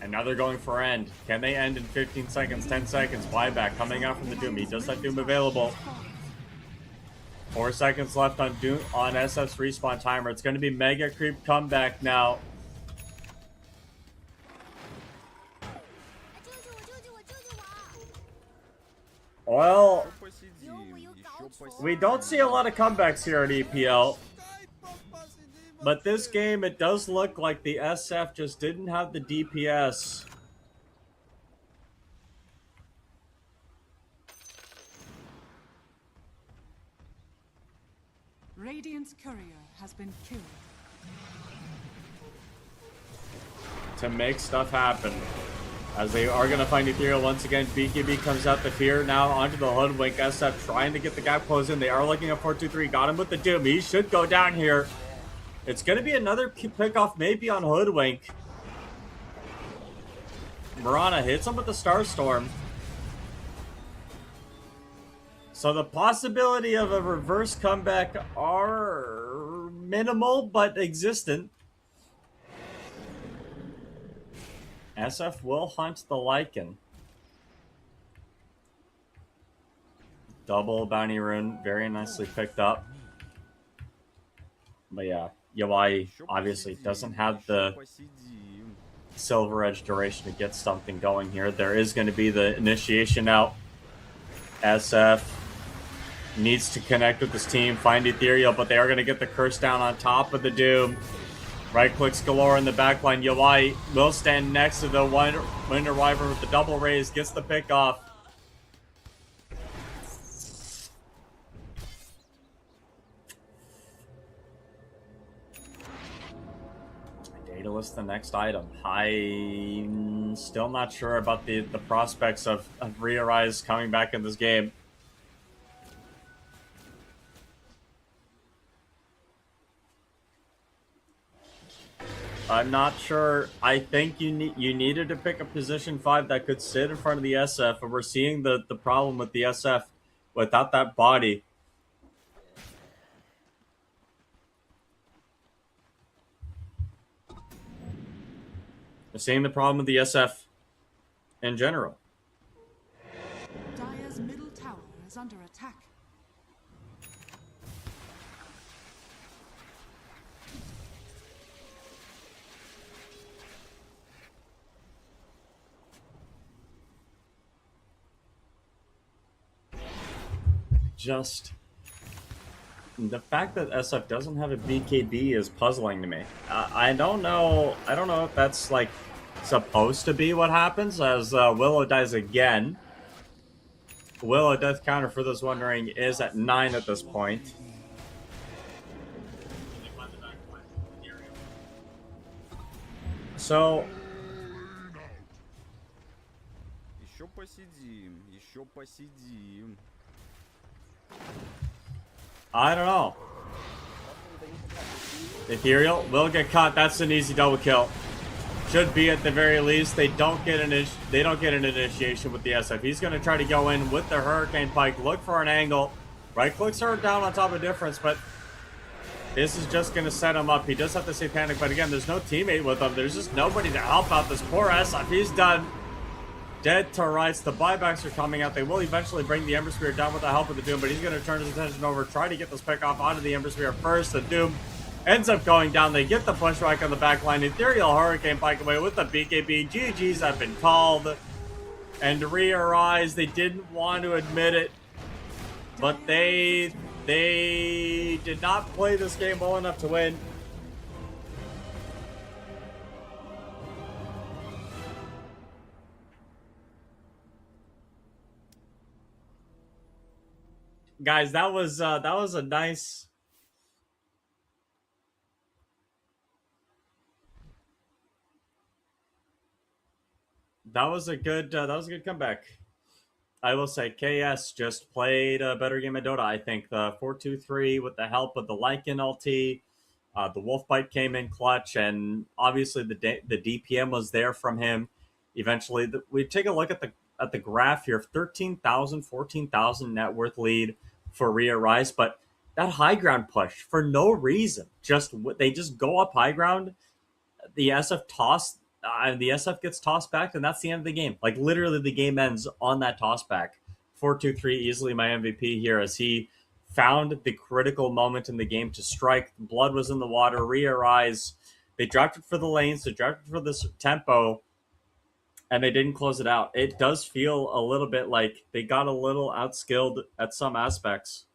And now they're going for end. Can they end in 15 seconds, 10 seconds? Buyback coming out from the Doom. He does have Doom available. 4 seconds left on Doom on SF's respawn timer. It's going to be Mega Creep comeback now. Well, we don't see a lot of comebacks here at EPL. But this game, it does look like the SF just didn't have the DPS. Radiant's courier has been killed. To make stuff happen. As they are going to find Ethereal once again. BKB comes out the fear now onto the Hoodwink. SF trying to get the gap closed in. They are looking at 4-2-3. Got him with the Doom. He should go down here. It's going to be another pick-off maybe on Hoodwink. Mirana hits him with the Starstorm. So the possibility of a reverse comeback are minimal, but existent. SF will hunt the Lycan. Double bounty rune, very nicely picked up. But yeah, Yawai obviously doesn't have the Silver Edge duration to get something going here. There is going to be the initiation out. SF needs to connect with this team, find Ethereal, but they are going to get the curse down on top of the Doom. Right clicks galore in the backline. Yawai will stand next to the Winter Wyvern with the double raise, gets the pick off. Daedalus, the next item. I'm still not sure about the prospects of RE.Arise coming back in this game. I'm not sure. I think you needed to pick a position 5 that could sit in front of the SF, and we're seeing the problem with the SF without that body. We're seeing the problem with the SF in general. Dire's middle tower is under attack. Just The fact that SF doesn't have a BKB is puzzling to me. I don't know. I don't know if that's like supposed to be what happens as Willow dies again. Willow death counter for those wondering is at 9 at this point. So Еще посидим, еще посидим. I don't know. Ethereal will get caught. That's an easy double kill. Should be at the very least. They don't get an initiation with the SF. He's going to try to go in with the Hurricane Pike. Look for an angle. Right clicks her down on top of difference, but this is just going to set him up. He does have to say panic, but again, there's no teammate with him. There's just nobody to help out this poor SF. He's done. Dead to rights. The buybacks are coming out. They will eventually bring the Ember Spear down with the help of the Doom, but he's going to turn his attention over, try to get this pick off onto the Ember Spear first. The Doom ends up going down. They get the pushback on the back line. Ethereal Hurricane Pike away with the BKB. GGs have been called. And RE.Arise, they didn't want to admit it, but they did not play this game well enough to win. Guys, that was a nice. That was a good comeback. I will say KS just played a better game of Dota. I think the 4-2-3 with the help of the Lycan ulti, the Wolf Bite came in clutch, and obviously the DPM was there from him. Eventually, we take a look at the graph here: 13,000, 14,000 net worth lead for RE.Arise, but that high ground push for no reason. They just go up high ground. The SF gets tossed back, and that's the end of the game. Like literally, the game ends on that toss back. 4-2-3, easily my MVP here as he found the critical moment in the game to strike. Blood was in the water. RE.Arise, they dropped it for the lanes, they dropped it for this tempo, and they didn't close it out. It does feel a little bit like they got a little outskilled at some aspects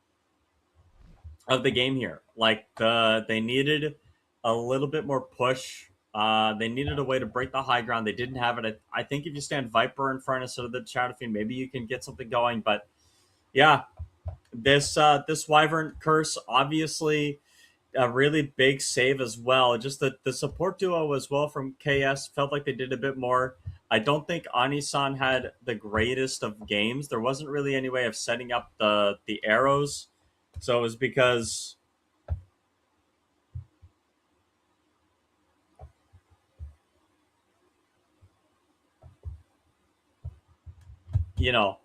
of the game here. Like they needed a little bit more push. They needed a way to break the high ground. They didn't have it. I think if you stand Viper in front instead of the Shadow Fiend, maybe you can get something going. But yeah, this Wyvern curse obviously a really big save as well. Just the support duo as well from KS felt like they did a bit more. I don't think Anisan had the greatest of games. There wasn't really any way of setting up the arrows. So it was because you know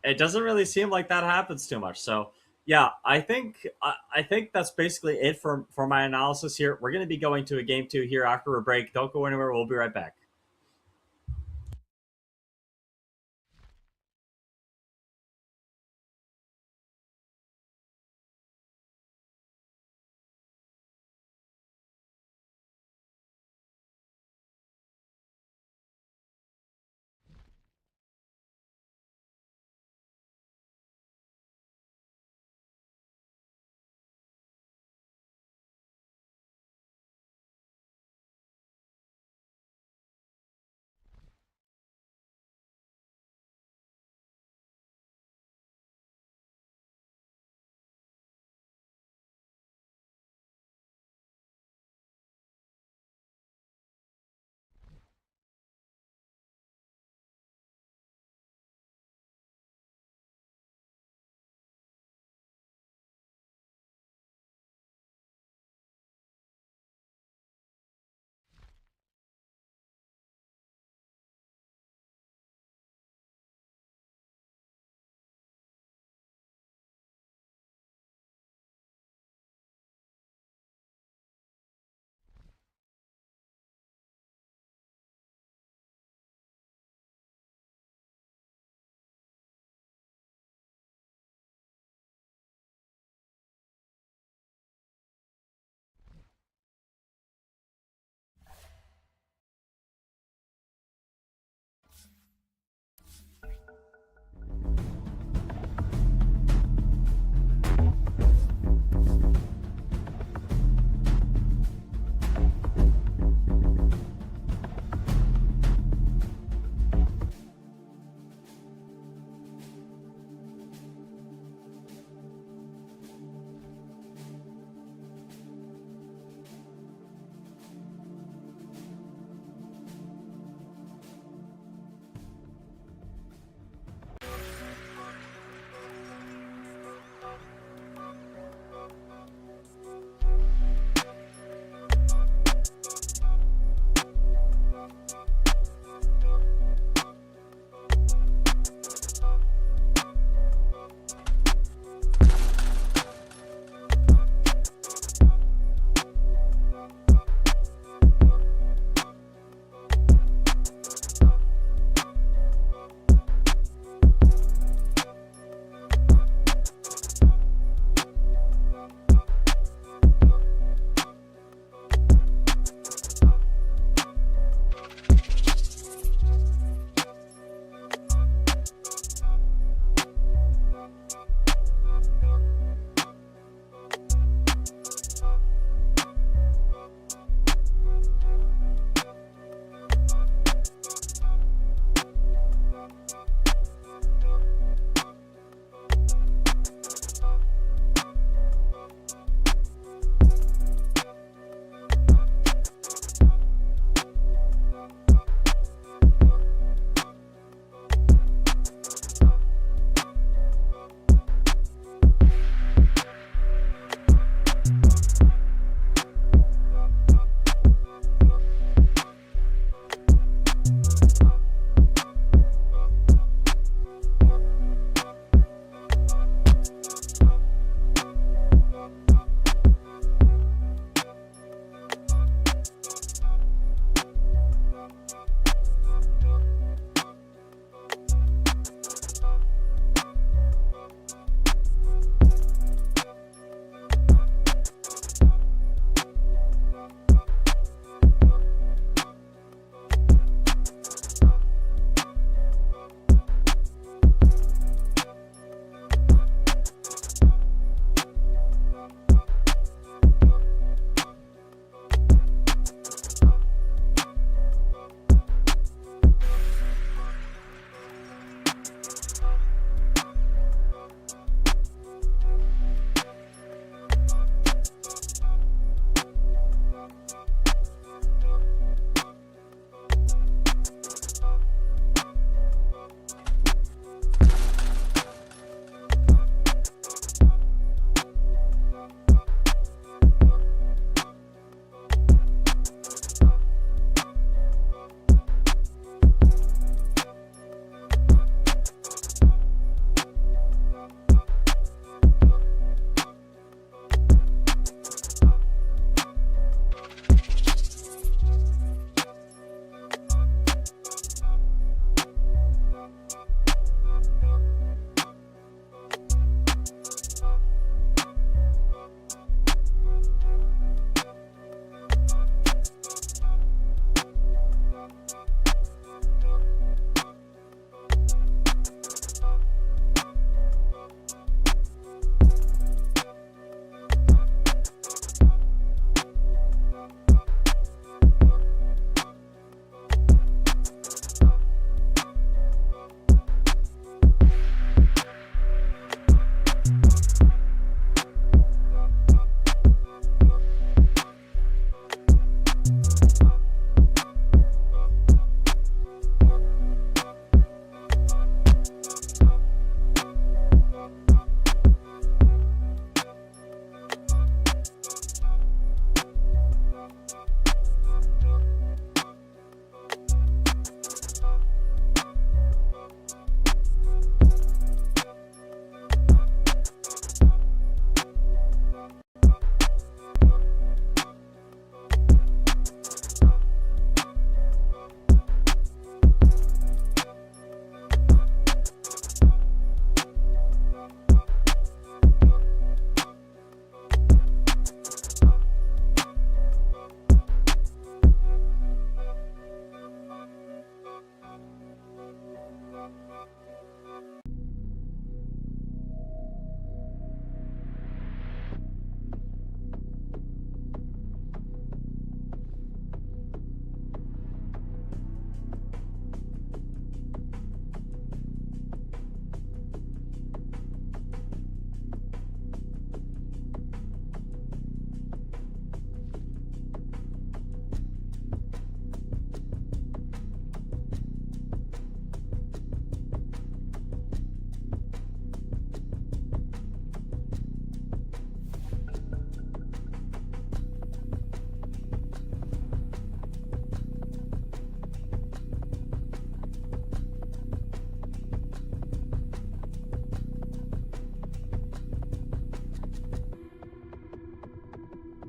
it doesn't really seem like that happens too much. So yeah, I think that's basically it for my analysis here. We're going to be going to a game 2 here after a break. Don't go anywhere. We'll be right back.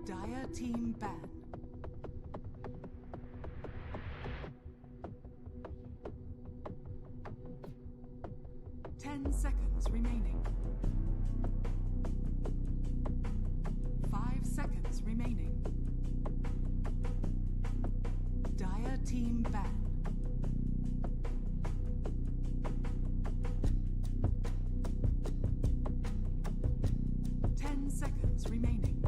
Dire team ban. Ten seconds remaining. 5 seconds remaining. Dire team ban. Seconds remaining.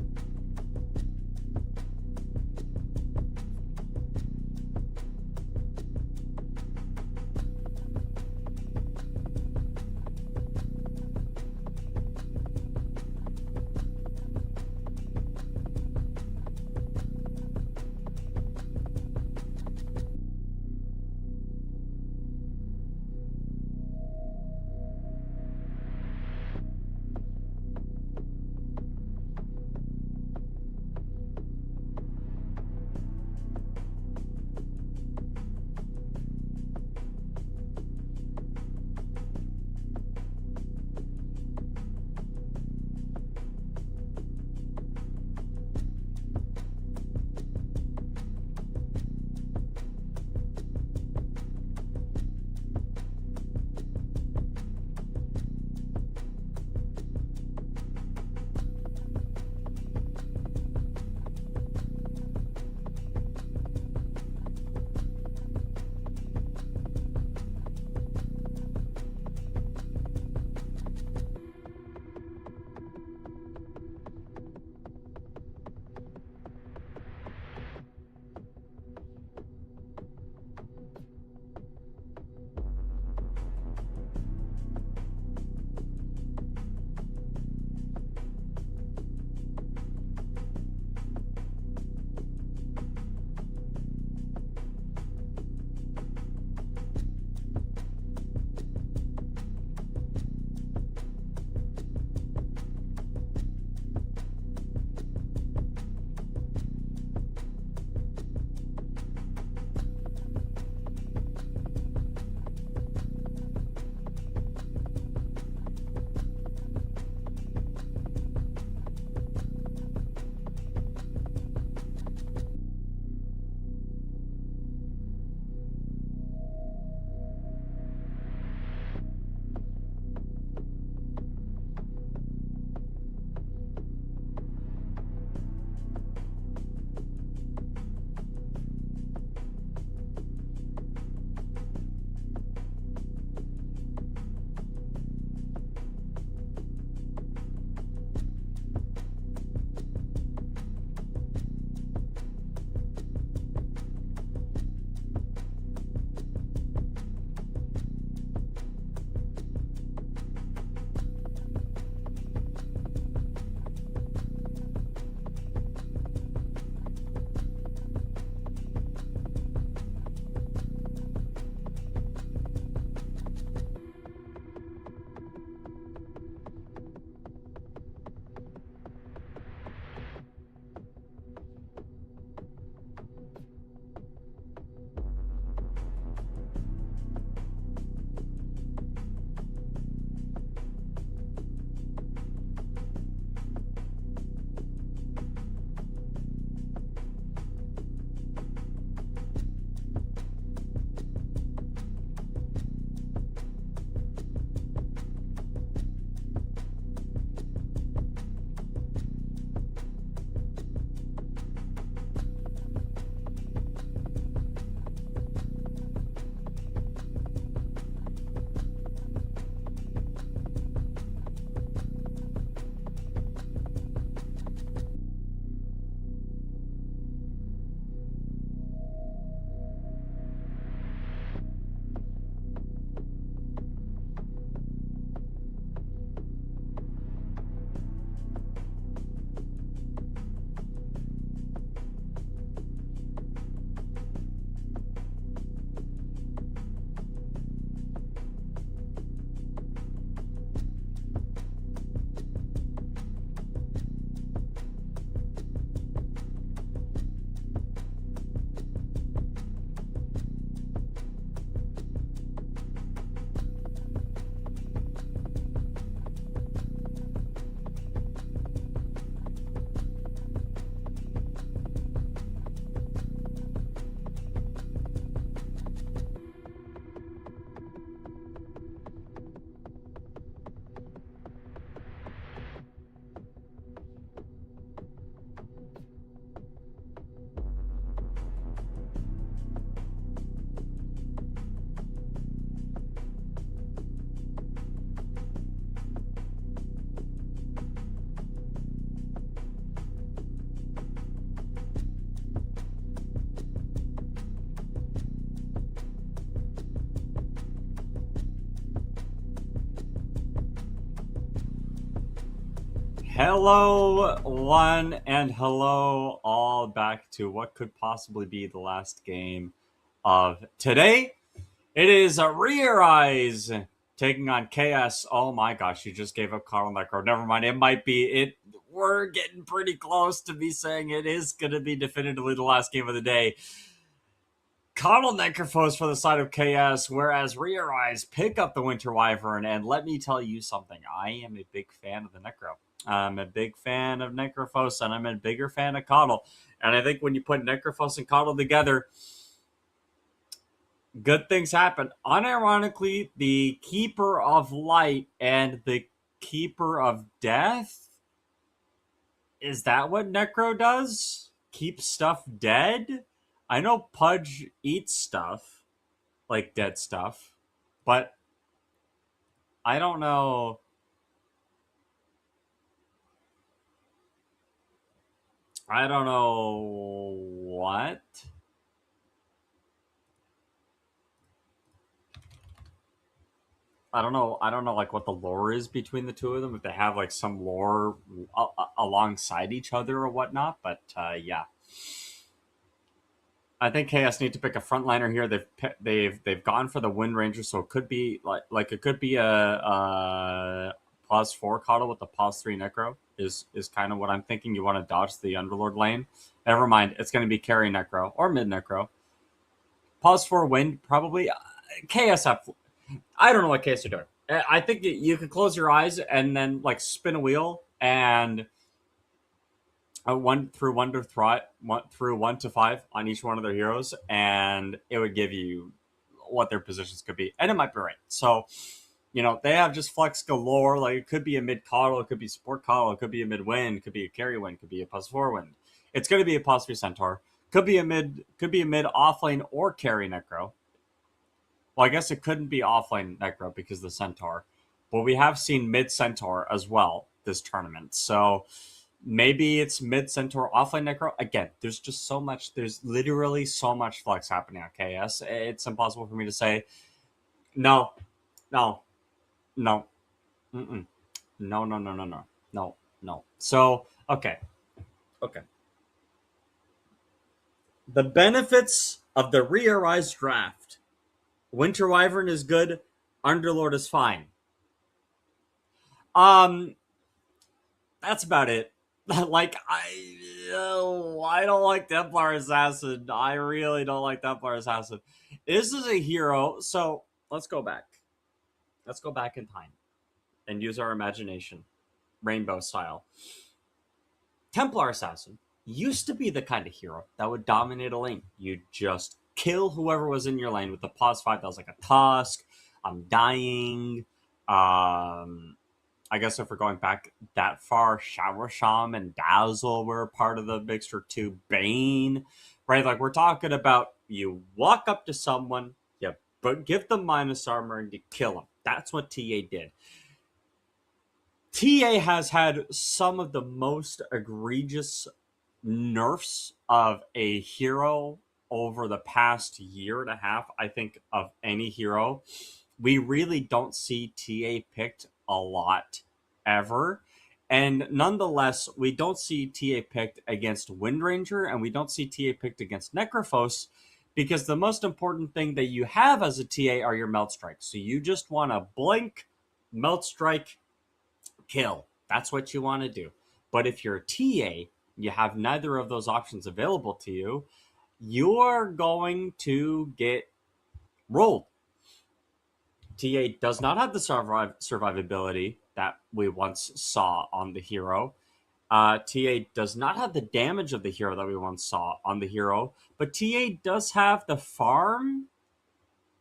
Hello, one, and hello, all, back to what could possibly be the last game of today. It is RE.Arise taking on KS. Oh my gosh, you just gave up Carl Necro. Never mind, it might be it. We're getting pretty close to me saying it is going to be definitively the last game of the day. Carl Necrophos for the side of KS, whereas RE.Arise pick up the Winter Wyvern. And let me tell you something, I am a big fan of the Necro. I'm a big fan of Necrophos, and I'm a bigger fan of Coddle. And I think when you put Necrophos and Coddle together, good things happen. Unironically, the Keeper of Light and the Keeper of Death, is that what Necro does? Keep stuff dead? I know Pudge eats stuff, like dead stuff, but I don't know. I don't know what. I don't know. I don't know like what the lore is between the two of them. If they have like some lore alongside each other or whatnot. But yeah, I think KS need to pick a frontliner here. They've gone for the Wind Ranger, so it could be like it could be a +4 Coddle with the +3 Necro is kind of what I'm thinking. You want to dodge the Underlord lane. Never mind. It's going to be carry Necro or mid Necro. +4 Wind probably. KSF. I don't know what KS are doing. I think you could close your eyes and then like spin a wheel and one through 1 to 5 on each one of their heroes, and it would give you what their positions could be, and it might be right. So, you know, they have just flex galore. Like it could be a mid Coddle, it could be support Coddle, it could be a mid Wind, it could be a carry Wind, it could be a +4 Wind. It's going to be a +3 Centaur. Could be a mid offlane or carry Necro. Well, I guess it couldn't be offlane Necro because of the Centaur, but we have seen mid Centaur as well this tournament. So maybe it's mid Centaur offlane Necro. Again, there's just so much. There's literally so much flex happening at KS. It's impossible for me to say no, no, no, mm-mm. No. So okay. The benefits of the RE.Arise draft. Winter Wyvern is good. Underlord is fine. That's about it. Like I don't like Templar Assassin. I really don't like Templar Assassin. This is a hero. So let's go back. Let's go back in time and use our imagination, rainbow style. Templar Assassin used to be the kind of hero that would dominate a lane. You'd just kill whoever was in your lane with the +5 that was like a Tusk. I'm dying. I guess if we're going back that far, Shower Sham and Dazzle were part of the mixture too. Bane, right? Like we're talking about you walk up to someone, you give them minus armor, and you kill them. That's what TA did. TA has had some of the most egregious nerfs of a hero over the past year and a half, I think, of any hero. We really don't see TA picked a lot ever. And nonetheless, we don't see TA picked against Wind Ranger, and we don't see TA picked against Necrophos, because the most important thing that you have as a TA are your Melt Strikes. So you just want to blink, Melt Strike, kill. That's what you want to do. But if you're a TA, you have neither of those options available to you, you're going to get rolled. TA does not have the survivability that we once saw on the hero. TA does not have the damage of the hero that we once saw on the hero, but TA does have the farm,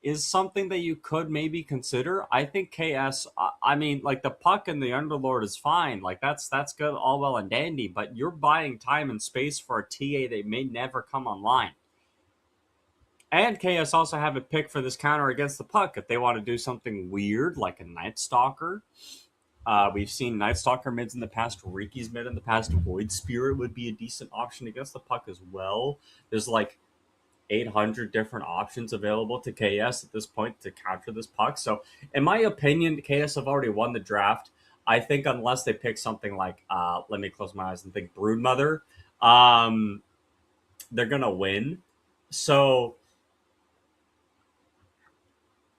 is something that you could maybe consider. I think KS, I mean, like the Puck and the Underlord is fine. Like that's good, all well and dandy, but you're buying time and space for a TA that may never come online. And KS also have a pick for this counter against the Puck if they want to do something weird like a Night Stalker. We've seen Night Stalker mids in the past, Riki's mid in the past, Void Spirit would be a decent option against the Puck as well. There's like 800 different options available to KS at this point to counter this Puck. So in my opinion, KS have already won the draft. I think unless they pick something like, let me close my eyes and think Broodmother, um, they're gonna win. So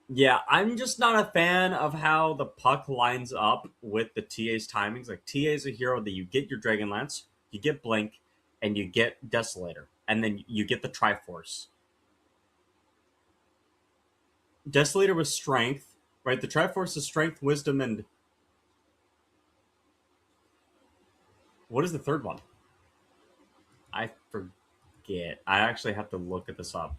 yeah, I'm just not a fan of how the puck lines up with the TA's timings. Like TA is a hero that you get your Dragonlance, you get Blink, and you get Desolator, and then you get the Triforce. Desolator was strength, right? The Triforce is strength, wisdom, and what is the third one? I forget. I actually have to look at this up.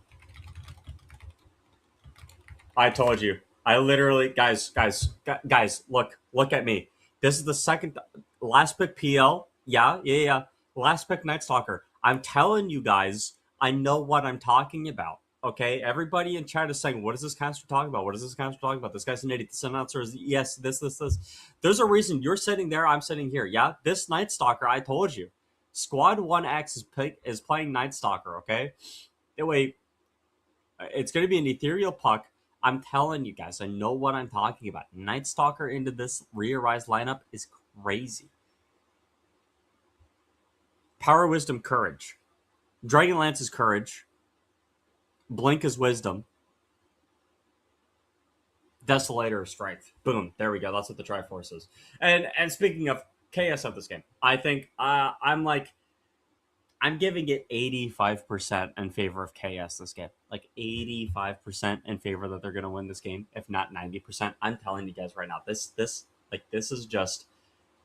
I told you. I literally, guys, look at me. This is the second, last pick PL. Yeah. Last pick Night Stalker. I'm telling you guys, I know what I'm talking about. Okay, everybody in chat is saying, "What is this caster talking about? What is this caster talking about? This guy's an idiot." This announcer is yes. This. There's a reason you're sitting there. I'm sitting here. Yeah, this Night Stalker. I told you. Squad 1X is playing Night Stalker. Okay, wait. It's going to be an ethereal puck. I'm telling you guys, I know what I'm talking about. Night Stalker into this RE.Arise lineup is crazy. Power, Wisdom, Courage. Dragonlance is Courage. Blink is Wisdom. Desolator is Strength. Boom. There we go. That's what the Triforce is. And speaking of KS of this game, I think I'm giving it 85% in favor of KS this game. Like 85% in favor that they're going to win this game, if not 90%. I'm telling you guys right now, this is just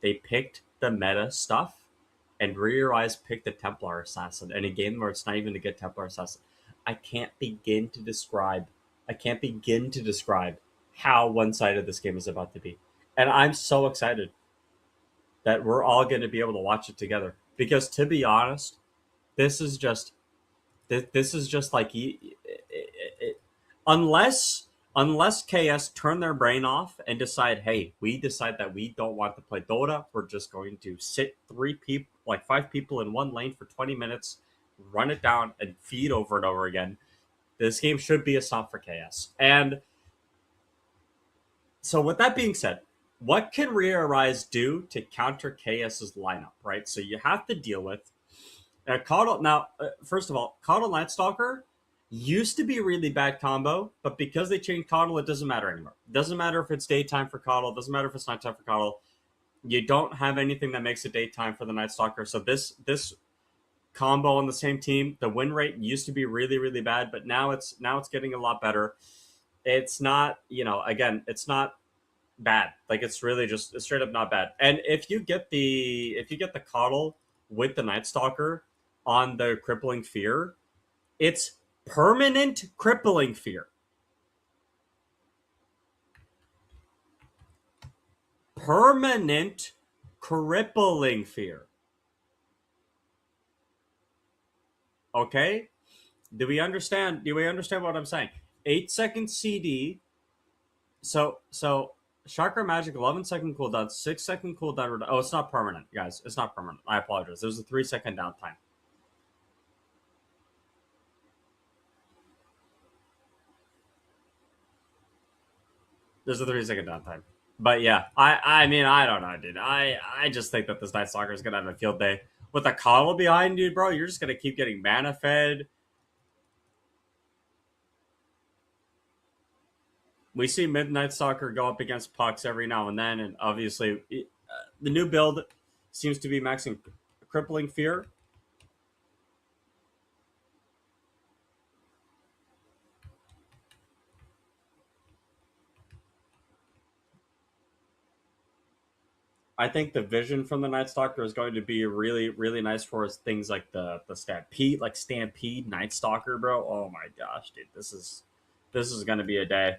they picked the meta stuff and RE.Arise picked the Templar Assassin in a game where it's not even a good Templar Assassin. I can't begin to describe how one-sided this game is about to be. And I'm so excited that we're all going to be able to watch it together because to be honest, this is just like unless KS turn their brain off and decide, hey, we decide that we don't want to play Dota, we're just going to sit five people in one lane for 20 minutes, run it down, and feed over and over again. This game should be a stop for KS. And so, with that being said, what can RE.Arise do to counter KS's lineup? Right, so you have to deal with first of all, Caudle Nightstalker used to be a really bad combo, but because they changed Caudle, it doesn't matter anymore. It doesn't matter if it's daytime for Caudle. It doesn't matter if it's nighttime for Caudle. You don't have anything that makes it daytime for the Nightstalker. So this combo on the same team, the win rate used to be really, really bad, but now it's getting a lot better. It's not, it's not bad. Like it's really just it's straight up not bad. And if you get the Caudle with the Night Stalker on the Crippling Fear, it's permanent Crippling Fear. Permanent Crippling Fear. Okay? Do we understand what I'm saying? 8-second CD. So Chakra Magic, 11-second cooldown, 6-second cooldown. Oh, it's not permanent, guys. It's not permanent. I apologize. There's a 3-second downtime. There's a 3-second downtime. But yeah, I mean, I don't know, dude. I just think that this Night Stalker is going to have a field day. With a Coddle behind you, bro, you're just going to keep getting mana fed. We see Midnight Stalker go up against pucks every now and then, and obviously the new build seems to be maxing Crippling Fear. I think the vision from the Night Stalker is going to be really, really nice for us. Things like the Stampede Night Stalker, bro. Oh my gosh, dude, this is going to be a day.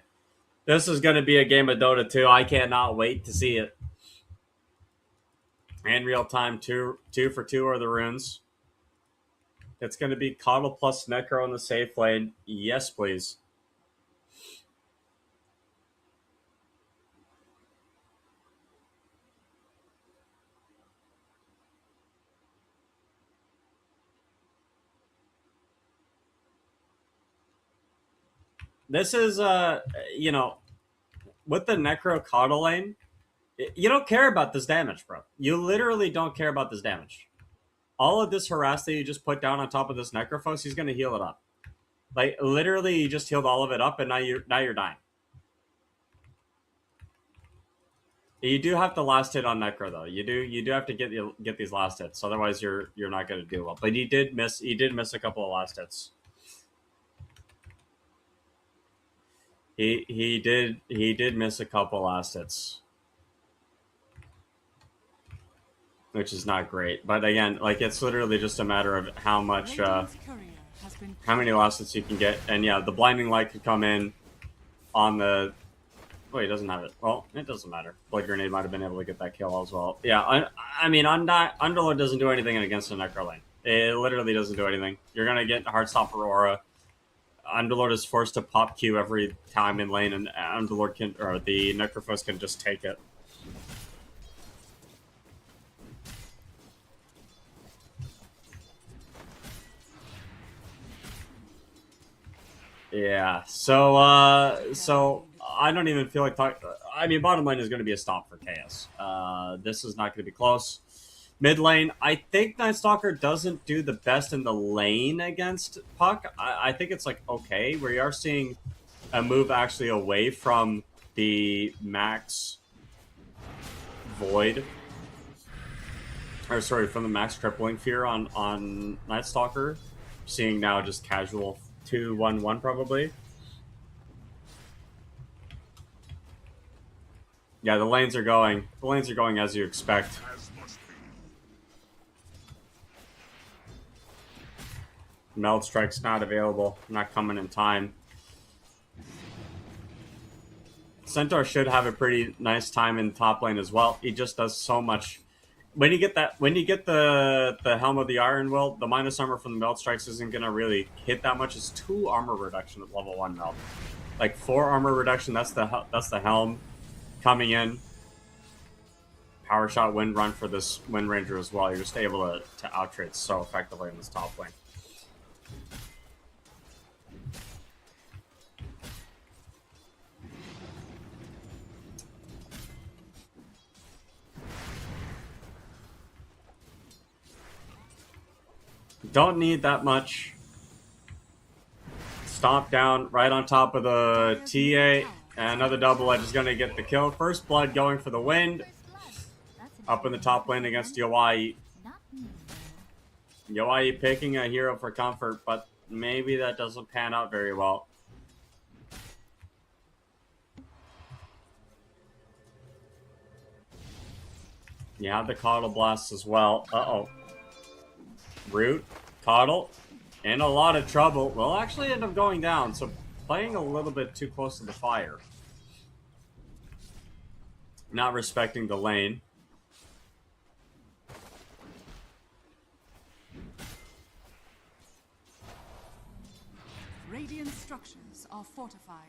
This is going to be a game of Dota 2. I cannot wait to see it. And real time, two for 2 are the runes. It's going to be Coddle plus Necro in the safe lane. Yes, please. This is with the Necro Coddle lane, You don't care about this damage, bro. You literally don't care about this damage. All of this harass that you just put down on top of this Necrophos, he's gonna heal it up. Like literally, you just healed all of it up, and now you're dying. You do have to last hit on Necro though. You do have to get these last hits, otherwise you're not gonna do well. But he did miss a couple of last hits. He did miss a couple last hits, which is not great. But again, like it's literally just a matter of how much Radiant's courier has been how many last hits you can get. And yeah, the blinding light could come in on the. Oh, he doesn't have it. Well, it doesn't matter. Blood Grenade might have been able to get that kill as well. Yeah, I mean, Underlord doesn't do anything against a Necro lane. It literally doesn't do anything. You're gonna get Heartstopper Aura. Underlord is forced to pop Q every time in lane, and Underlord can, or the Necrophos can just take it. Yeah. So I don't even feel like talking. I mean, bottom lane is going to be a stop for Chaos. This is not going to be close. Mid lane, I think Night Stalker doesn't do the best in the lane against Puck. I think it's like okay. We are seeing a move actually away from the max void, or sorry, from the max crippling fear on Night Stalker. Seeing now just casual 2-1-1 probably. Yeah, the lanes are going as you expect. Meld Strike's not available, not coming in time. Centaur should have a pretty nice time in top lane as well. He just does so much. When you get the Helm of the Iron Will, the minus armor from the Meld Strikes isn't gonna really hit that much. It's 2 armor reduction at level 1 Meld. Like 4 armor reduction, that's the Helm coming in. Power Shot Wind Run for this Wind Ranger as well. You're just able to out-trade so effectively in this top lane. Don't need that much. Stomp down right on top of the TA. And another double edge is going to get the kill. First blood going for the wind. Up in the top lane against Yowai. Yowai picking a hero for comfort, but maybe that doesn't pan out very well. You have the Coddle Blast as well. Uh-oh. Root, Coddle, in a lot of trouble. Will actually end up going down, so playing a little bit too close to the fire. Not respecting the lane. Radiant structures are fortified.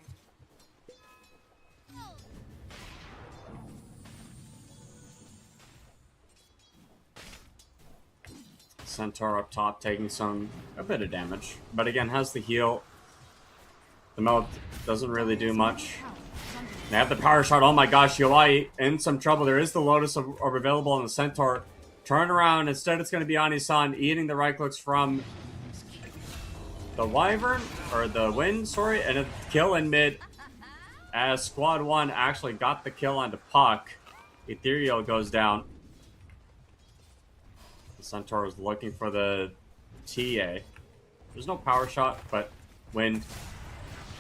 Centaur up top taking a bit of damage. But again, has the heal. The meld doesn't really do much. They have the power shot. Oh my gosh, Yowai in some trouble. There is the Lotus of available on the Centaur. Turn around. Instead, it's going to be Ani-san eating the right clicks from the Wyvern, or the Wind, sorry, and a kill in mid. As Squad 1 actually got the kill onto Puck. Ethereal goes down. The Centaur is looking for the TA. There's no power shot, but Wind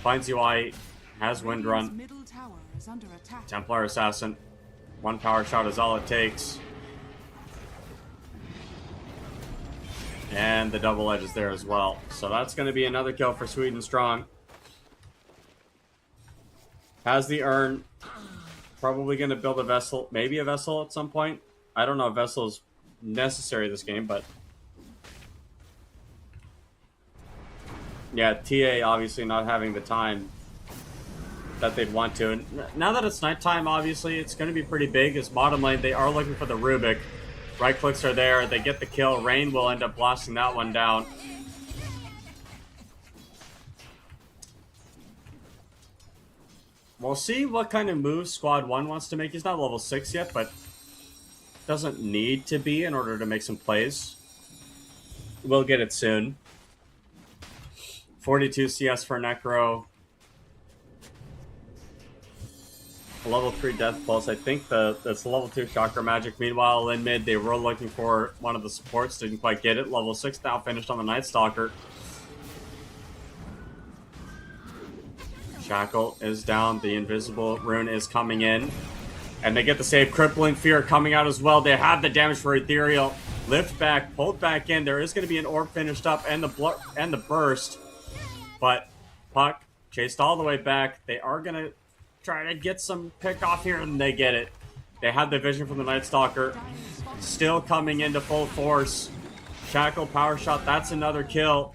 finds UI, has Wind Run. Middle tower is under attack. Templar Assassin. 1 power shot is all it takes. And the double edge is there as well. So that's going to be another kill for Sweden Strong. Has the urn. Probably going to build a vessel. Maybe a vessel at some point. I don't know if vessel is necessary this game, but yeah, TA obviously not having the time that they'd want to. And now that it's nighttime, obviously, it's going to be pretty big. As bottom lane, they are looking for the Rubik. Right clicks are there. They get the kill. Rain will end up blasting that one down. We'll see what kind of moves Squad 1 wants to make. He's not level 6 yet, but doesn't need to be in order to make some plays. We'll get it soon. 42 CS for Necro. Level 3 Death Pulse. I think that's level 2 Chakra Magic. Meanwhile, in mid, they were looking for one of the supports. Didn't quite get it. Level 6 now finished on the Night Stalker. Shackle is down. The Invisible Rune is coming in. And they get the save. Crippling Fear coming out as well. They have the damage for Ethereal. Lift back, pulled back in. There is going to be an orb finished up and the burst. But Puck chased all the way back. They are going to try to get some pick off here, and they get it. They have the vision from the Night Stalker. Still coming into full force. Shackle power shot. That's another kill.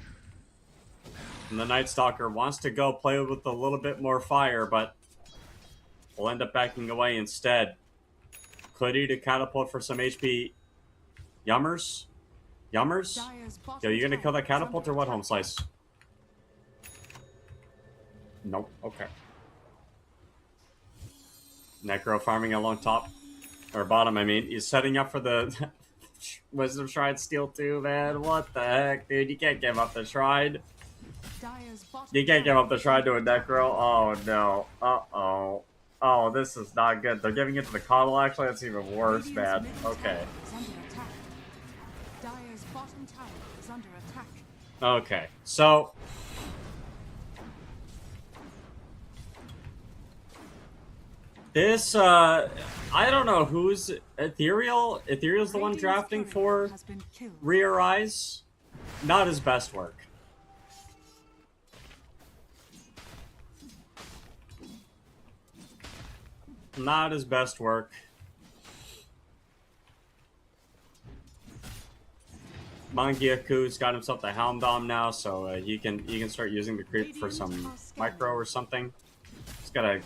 And the Night Stalker wants to go play with a little bit more fire, but will end up backing away instead. Hoodie to catapult for some HP. Yummers? Yummers? Yo, you gonna kill that catapult or what, Home Slice? Nope. Okay. Necro farming along top. Or bottom, I mean. He's setting up for the Wisdom Shrine Steel 2, man. What the heck, dude? You can't give up the Shrine. You can't give up the Shrine to a Necro. Oh, no. Uh-oh. Oh, this is not good. They're giving it to the Coddle, actually. That's even worse, man. Okay. Okay, so... This, I don't know who's... Ethereal? Ethereal's the one drafting for RE.Arise? Not his best work. Not his best work. Mangyaku's got himself the Helm Dom now, so he can start using the creep for some micro or something. He's got a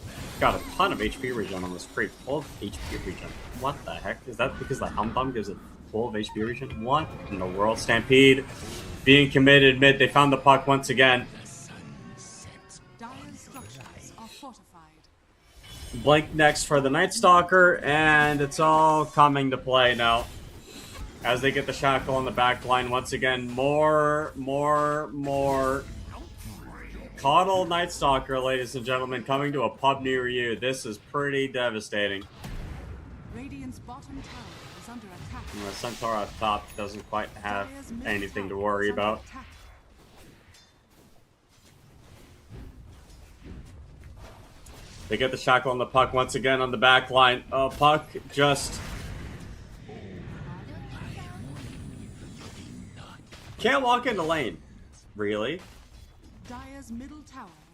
ton of HP regen on this creep. Full of HP regen. What the heck? Is that because the Helm Dom gives it full of HP regen? What in the world? Stampede being committed mid. They found the puck once again. Blink next for the Night Stalker, and it's all coming to play now. As they get the Shackle on the back line once again. More. Coddle Night Stalker, ladies and gentlemen, coming to a pub near you. This is pretty devastating. Radiant's bottom tower is under attack. And the Centaur up top doesn't quite have anything to worry about. They get the Shackle on the Puck once again on the back line. Oh, Puck just... can't walk in the lane. Really?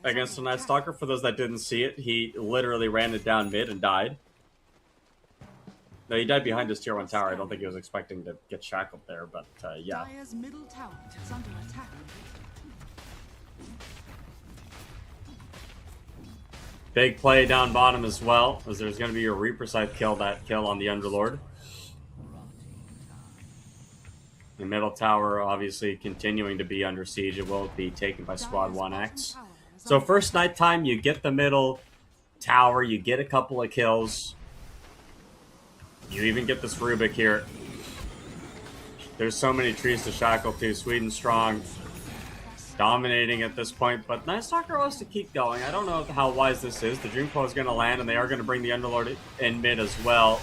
Against the Night Stalker, for those that didn't see it, he literally ran it down mid and died. No, he died behind his tier 1 tower. I don't think he was expecting to get shackled there, but yeah. Dire's middle tower is under attack. Big play down bottom as well, as there's going to be a Reaper side kill, that kill on the Underlord. The middle tower obviously continuing to be under siege. It will be taken by Squad 1X. So first nighttime, you get the middle tower, you get a couple of kills. You even get this Rubik here. There's so many trees to shackle to. Sweden strong. Dominating at this point, but Night Stalker wants to keep going. I don't know how wise this is. The Dreamcoil is going to land, and they are going to bring the Underlord in mid as well.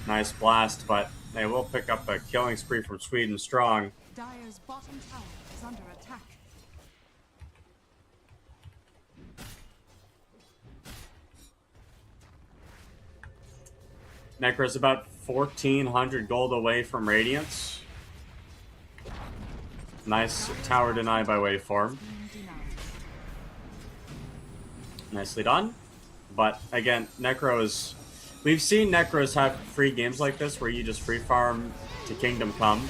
Nice blast, but they will pick up a killing spree from Sweden strong. Dire's bottom tower is under attack. Necro's about 1,400 gold away from Radiance. Nice tower deny by waveform. Nicely done. But again, Necro is... we've seen Necros have free games like this where you just free farm to Kingdom Come.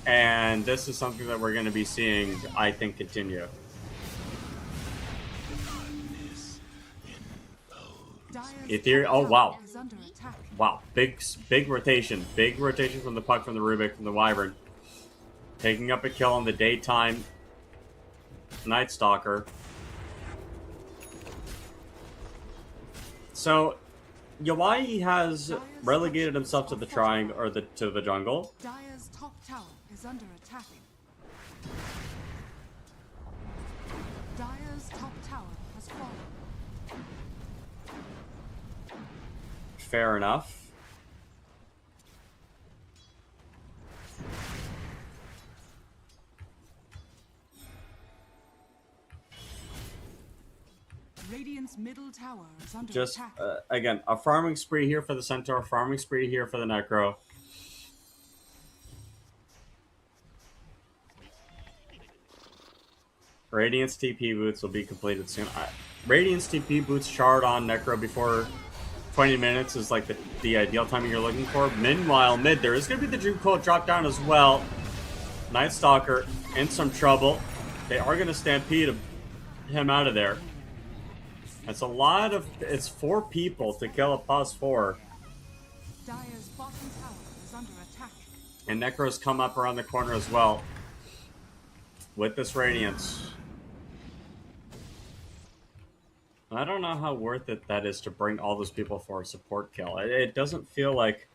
And this is something that we're going to be seeing, I think, continue. Ethereal, oh wow. Wow, big rotation. Big rotation from the Puck, from the Rubik, from the Wyvern. Taking up a kill in the daytime. Night Stalker. So Yawai has relegated himself to the triangle or to the jungle. Dire's top tower is under attack. Dire's top tower has fallen. Fair enough. Radiant's middle tower is under Just attack. again, a farming spree here for the Centaur, farming spree here for the Necro. Radiant's TP boots will be completed soon. Radiant's TP boots shard on Necro before 20 minutes is like the ideal timing you're looking for. Meanwhile, mid, there is going to be the Dream Coil drop down as well. Night Stalker in some trouble. They are going to stampede him out of there. It's a lot of... It's 4 people to kill a +4. Dire's bottom tower is under attack. And Necro's come up around the corner as well. With this Radiance. I don't know how worth it that is to bring all those people for a support kill. It doesn't feel like...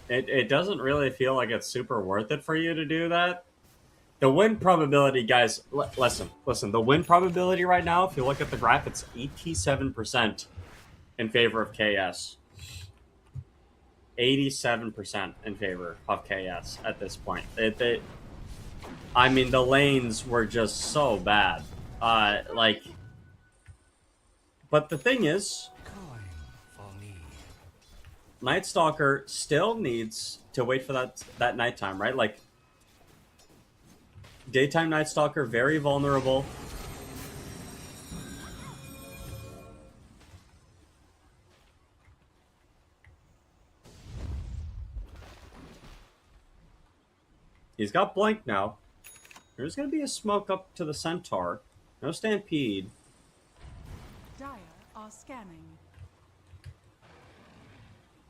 It doesn't really feel like it's super worth it for you to do that. The win probability, guys, listen. The win probability right now, if you look at the graph, it's 87% in favor of KS. 87% in favor of KS at this point. I mean, the lanes were just so bad. But the thing is, Night Stalker still needs to wait for that nighttime, right? Like, daytime Night Stalker, very vulnerable. He's got Blink now. There's going to be a smoke up to the Centaur. No Stampede. Dire are scanning.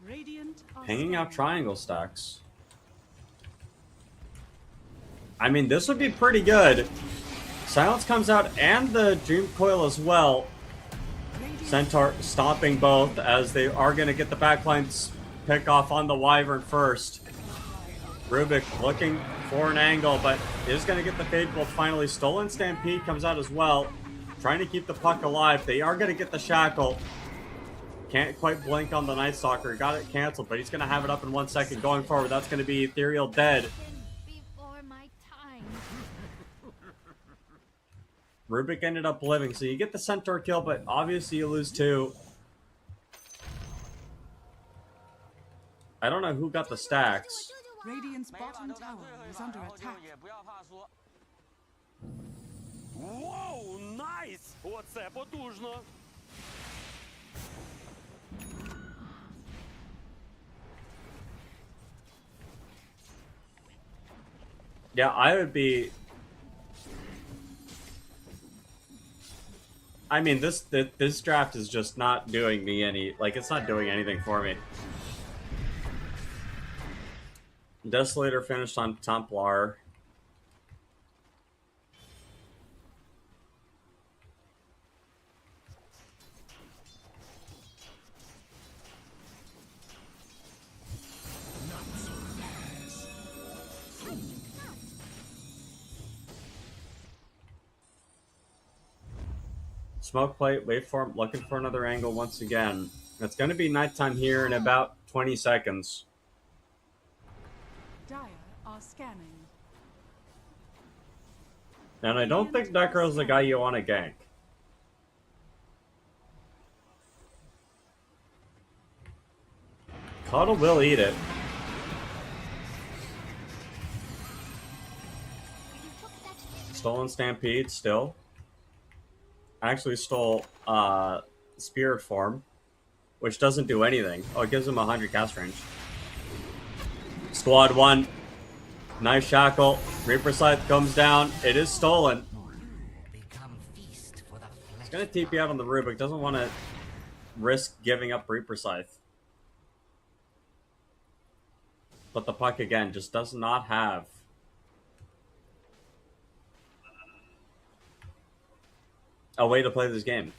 Radiant are Hanging out scanning. triangle stacks. I mean, this would be pretty good. Silence comes out and the Dream Coil as well. Centaur stopping both as they are going to get the backlines pick off on the Wyvern first. Rubik looking for an angle, but is going to get the Fade Bolt finally. Stolen Stampede comes out as well. Trying to keep the puck alive. They are going to get the Shackle. Can't quite blink on the Night Stalker. Got it canceled, but he's going to have it up in 1 second going forward. That's going to be Ethereal dead. Before my time. Rubik ended up living, so you get the Centaur kill, but obviously you lose 2. I don't know who got the stacks. Radiant's bottom tower is under attack. Воу, найс! Оце потужно! Yeah, I would be... I mean, this draft is just not doing me any... Like, it's not doing anything for me. Desolator finished on Templar. Smoke plate, wait for him, looking for another angle once again. It's going to be nighttime here in about 20 seconds. Dire are scanning. And I don't think Necro's the guy you want to gank. Cuddle will eat it. Stolen Stampede still. Actually stole Spirit Form, which doesn't do anything. Oh, it gives him 100 cast range. Squad 1. Nice Shackle. Reaper Scythe comes down. It is stolen. He's going to TP out on the Rubik. Doesn't want to risk giving up Reaper Scythe. But the puck, again, just does not have a way to play this game.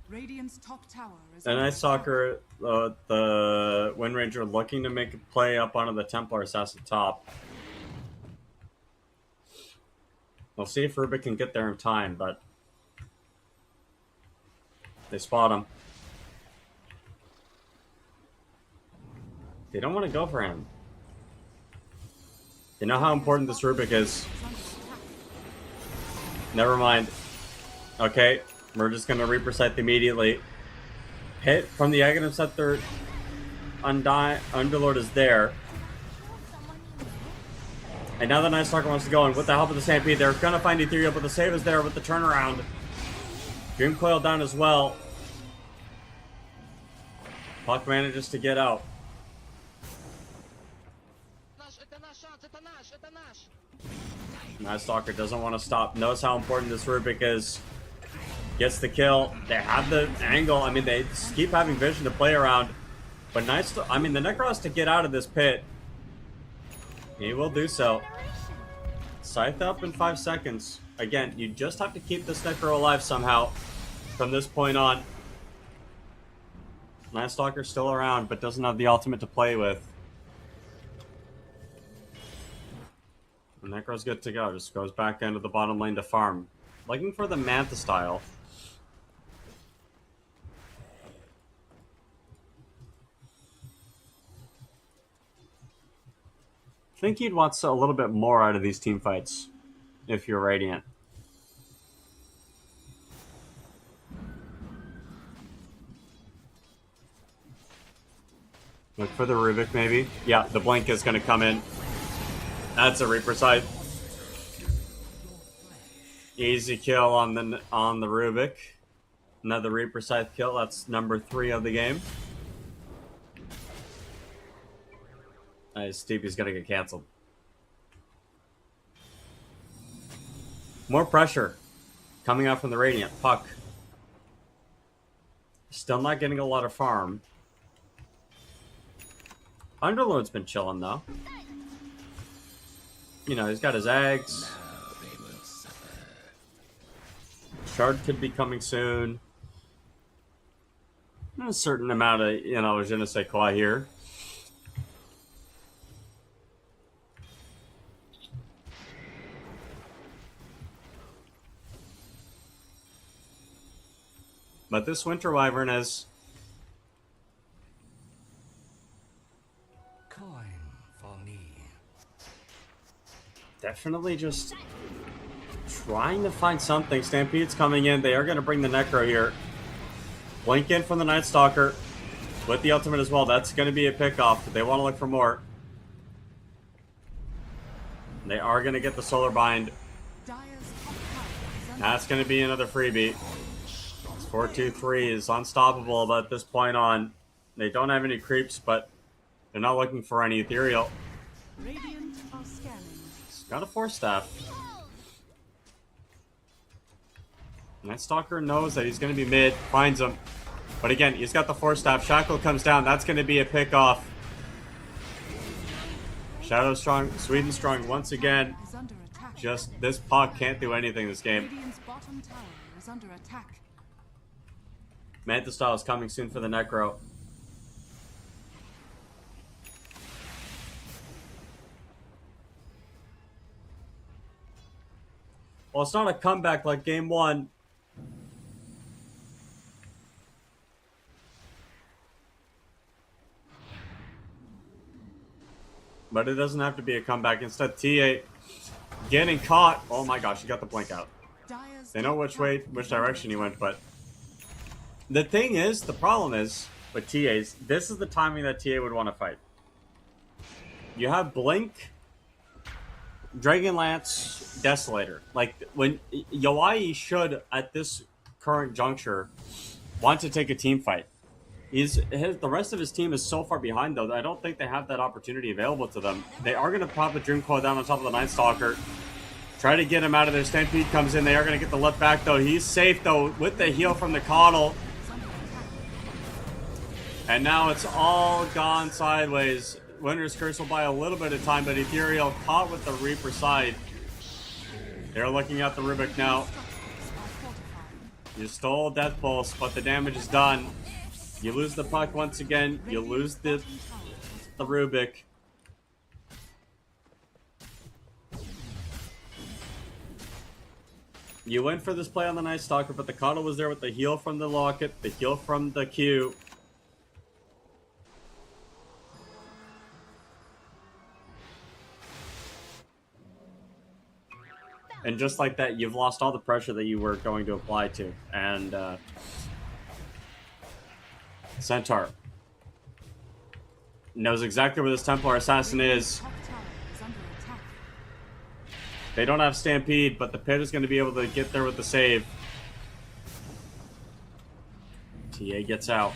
Radiant's top tower is And under I attack. soccer the Wind Ranger looking to make a play up onto the Templar assassin top. We'll see if Rubik can get there in time, but they spot him. They don't want to go for him. They know how important this Rubik is. Never mind. Okay, we're just going to Reaper Scythe immediately. Hit from the Aghanim Scepter. Underlord is there. And now the Night Stalker wants to go, and with the help of the Stampede, they're going to find Ethereal, but the save is there with the turnaround. Dream Coil down as well. Puck manages to get out. Night Stalker doesn't want to stop. Knows how important this Rubik is. Gets the kill. They have the angle. I mean, they keep having vision to play around. But the Necro has to get out of this pit. He will do so. Scythe up in 5 seconds. Again, you just have to keep this Necro alive somehow from this point on. Night Stalker's still around, but doesn't have the ultimate to play with. The Necro's good to go. Just goes back into the bottom lane to farm. Looking for the Manta style. I think you'd want a little bit more out of these team fights if you're Radiant. Look for the Rubik, maybe. Yeah, the Blink is going to come in. That's a Reaper Scythe. Easy kill on the Rubik. Another Reaper Scythe kill. That's number 3 of the game. Stevie's gonna get canceled. More pressure coming out from the Radiant. Puck. Still not getting a lot of farm. Underlord's been chilling though. You know, he's got his eggs. Shard could be coming soon. A certain amount of, je ne sais quoi here. But this Winter Wyvern is Coin for me. definitely just trying to find something. Stampede's coming in. They are going to bring the Necro here. Blink in from the Night Stalker with the ultimate as well. That's going to be a pickoff. They want to look for more. They are going to get the Solar Bind. That's going to be another freebie. 4-2-3 is unstoppable, but at this point on, they don't have any creeps, but they're not looking for any Ethereal. Radiant are scanning. He's got a Force Staff. Night Stalker knows that he's going to be mid, finds him. But again, he's got the Force Staff. Shackle comes down. That's going to be a pick-off. Shadow strong, Sweden strong once again. Is under attack. Just, this Puck can't do anything this game. Radiant's bottom tower is under attack. Manta style is coming soon for the Necro. Well, it's not a comeback like game 1. But it doesn't have to be a comeback. Instead, TA getting caught. Oh my gosh, he got the blink out. Dire's They know which direction he went, but the thing is, the problem is with TAs, this is the timing that TA would want to fight. You have Blink, Dragonlance, Desolator. Like, when Yoai should, at this current juncture, want to take a team fight. The rest of his team is so far behind, though, that I don't think they have that opportunity available to them. They are going to pop a Dream Coil down on top of the Night Stalker. Try to get him out of there. Stampede comes in. They are going to get the lift back, though. He's safe, though, with the heal from the Coddle. And now it's all gone sideways. Winter's Curse will buy a little bit of time, but Ethereal caught with the Reaper side. They're looking at the Rubik now. You stole Death Pulse, but the damage is done. You lose the puck once again. You lose the Rubik. You went for this play on the Night Stalker, but the Kata was there with the heal from the Locket, the heal from the Q. And just like that, you've lost all the pressure that you were going to apply to. And Centaur knows exactly where this Templar Assassin is. They don't have Stampede, but the Pit is going to be able to get there with the save. TA gets out.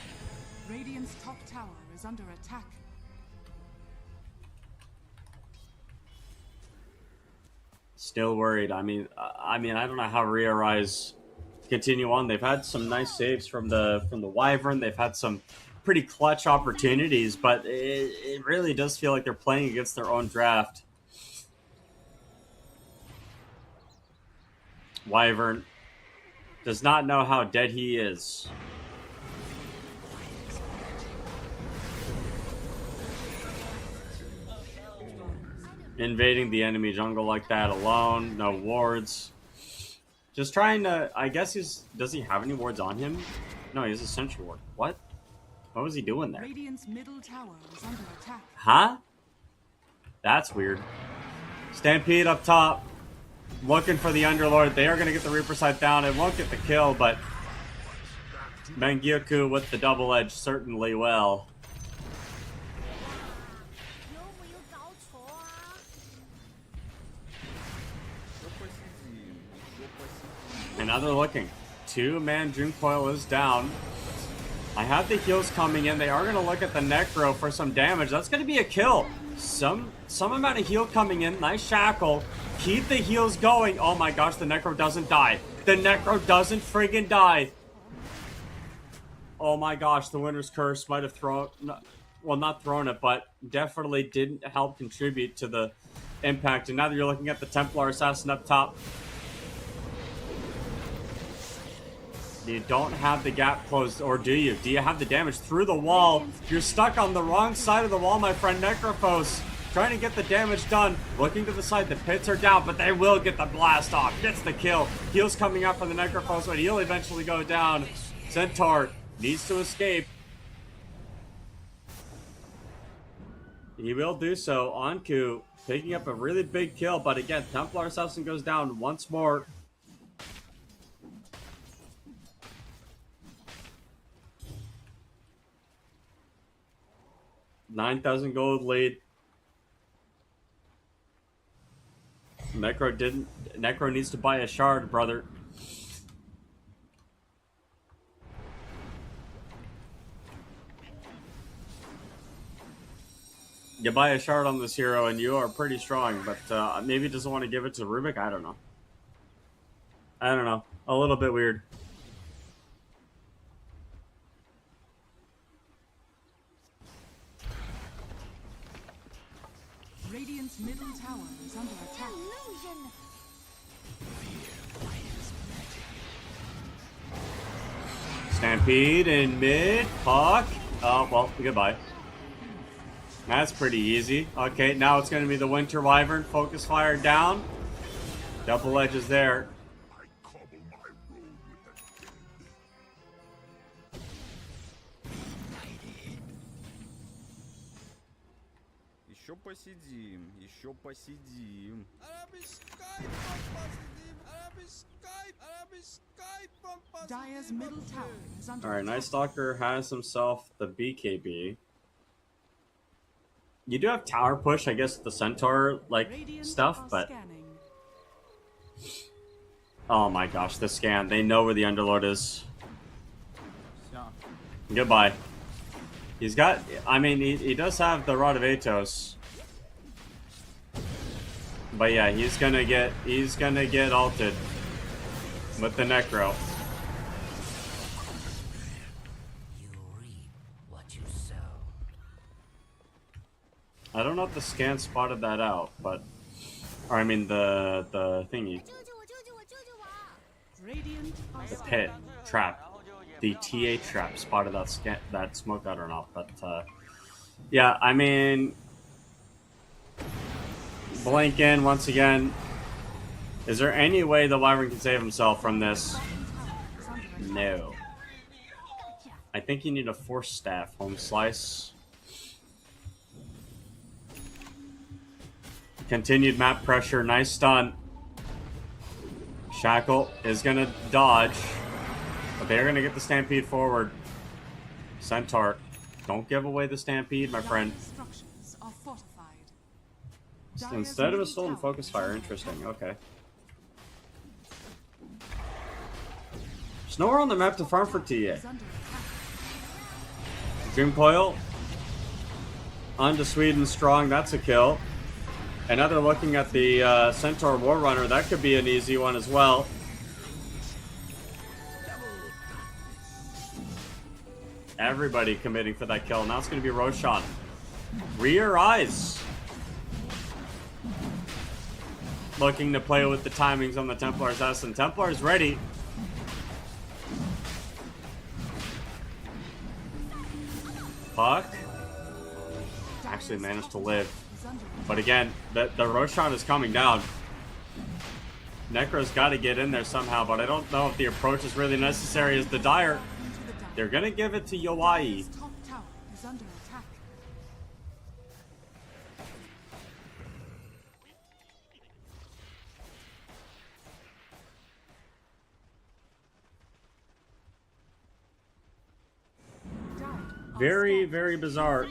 Radiant's top tower is under attack. Still worried. I mean, I don't know how RE.Arise continue on. They've had some nice saves from the Wyvern. They've had some pretty clutch opportunities, but it really does feel like they're playing against their own draft. Wyvern does not know how dead he is. Invading the enemy jungle like that alone, no wards. Just trying to, I guess does he have any wards on him? No, he has a sentry ward. What? What was he doing there? Radiant's middle tower is under attack. Huh? That's weird. Stampede up top. Looking for the Underlord. They are going to get the Reaper side down. It won't get the kill, but Mangyoku with the double edge certainly will. And now they're looking. 2-man June Coil is down. I have the heals coming in. They are going to look at the Necro for some damage. That's going to be a kill. Some amount of heal coming in. Nice shackle. Keep the heals going. Oh my gosh, the Necro doesn't die. The Necro doesn't friggin' die. Oh my gosh, the Winter's Curse might have thrown... Well, not thrown it, but definitely didn't help contribute to the impact. And now that you're looking at the Templar Assassin up top, you don't have the gap closed, or do you? Do you have the damage through the wall? You're stuck on the wrong side of the wall, my friend. Necrophos trying to get the damage done. Looking to the side, the pits are down, but they will get the blast off. Gets the kill. Heals coming up from the Necrophos, but he'll eventually go down. Centaur needs to escape. He will do so. Anku picking up a really big kill, but again, Templar Assassin goes down once more. $9,000 gold lead. Necro needs to buy a shard, brother. You buy a shard on this hero and you are pretty strong, but maybe doesn't want to give it to Rubik. I don't know. A little bit weird. Radiant's middle tower is under attack. Illusion. Stampede in mid. Puck. Oh, well, goodbye. That's pretty easy. Okay, now it's going to be the Winter Wyvern. Focus fire down. Double edge is there. Еще посидим, еще посидим. Dire's middle tower is under Alright, attack. Night Stalker has himself the BKB. You do have tower push, I guess, the Centaur, like, Radiant stuff, are but... scanning. Oh my gosh, the scan. They know where the Underlord is. Goodbye. He's got... I mean, he does have the Rod of Atos. But yeah, he's gonna get ulted with the Necro. You reap what you sow. I don't know if the scan spotted that out, but... Or, I mean, the thingy. Radiant are The pit. scanning. Trap. The TA trap spotted that smoke out or not, but, yeah, I mean... Blink in once again. Is there any way the Wyvern can save himself from this? No. I think you need a force staff. Home slice. Continued map pressure. Nice stun. Shackle is going to dodge. But they're going to get the Stampede forward. Centaur. Don't give away the Stampede, my friend. Dire's structures are fortified. Instead of a stolen focus fire. Interesting. Okay. There's nowhere on the map to farm for TA. Dream Coil. Onto Sweden strong. That's a kill. And now they're looking at the Centaur War Runner. That could be an easy one as well. Everybody committing for that kill. Now it's going to be Roshan. RE.Arise. Looking to play with the timings on the Templar's S. And Templar's ready. Puck. Actually managed to live. But again, the Roshan is coming down. Necro's got to get in there somehow, but I don't know if the approach is really necessary as the Dire. They're going to give it to Yowai. Top tower is under attack. Dire are Very, scanning. very bizarre.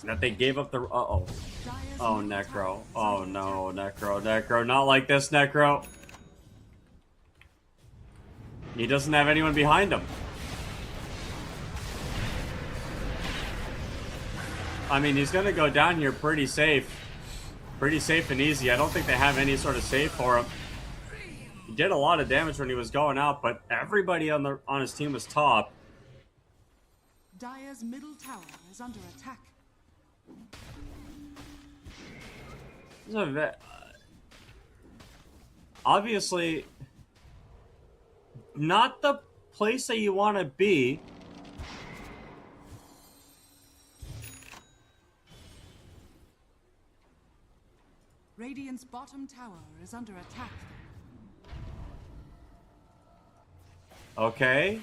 That they gave up the... Uh-oh. Dire's Oh, middle Necro. tower is Oh, under no, attack. Necro. Not like this, Necro. He doesn't have anyone behind him. I mean, he's going to go down here pretty safe. Pretty safe and easy. I don't think they have any sort of save for him. He did a lot of damage when he was going out, but everybody on his team was top. Dire's middle tower is under attack. Obviously, not the place that you want to be. Radiant's bottom tower is under attack. Okay.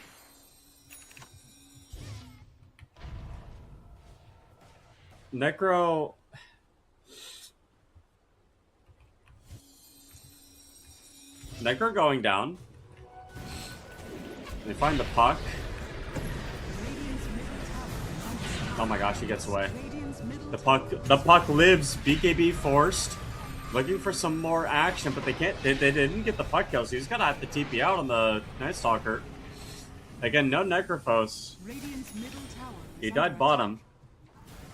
Necro... Necro going down. They find the puck. Radiant's middle tower is under attack. Oh my gosh, he gets away. Radiant's middle The puck lives. BKB forced. Looking for some more action, but they can't. They didn't get the puck kill, so he's gonna have to TP out on the Night Stalker. Again, no Necrophos. Radiant's middle tower is He under died attack. bottom.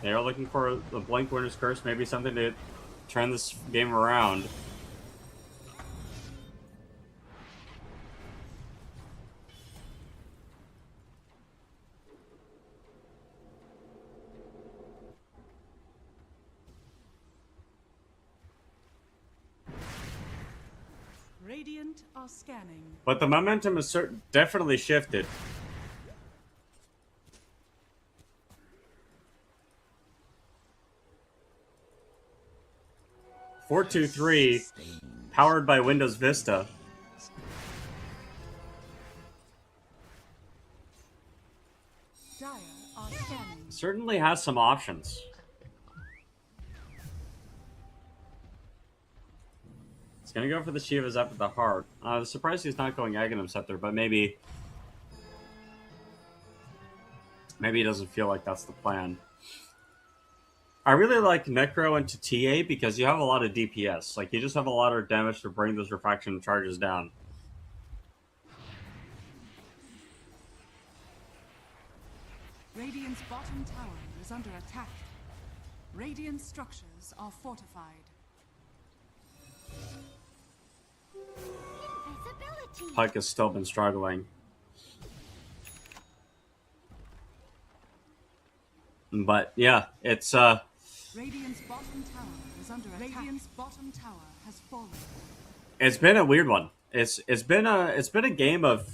They are looking for the Blink Winner's Curse, maybe something to turn this game around. Radiant are scanning. But the momentum is definitely shifted. (4-2-3), powered by Windows Vista. Dire are scanning. Certainly has some options. He's gonna go for the Shiva's up at the heart. I was surprised he's not going Aghanim Scepter, but maybe he doesn't feel like that's the plan. I really like Necro into TA because you have a lot of DPS. Like, you just have a lot of damage to bring those refraction charges down. Radiant's bottom tower is under attack. Radiant structures are fortified. Visibility. Puck has still been struggling. But yeah, Radiant's bottom tower is under attack. Radiant's bottom tower has fallen. it's been a weird one. It's been a game of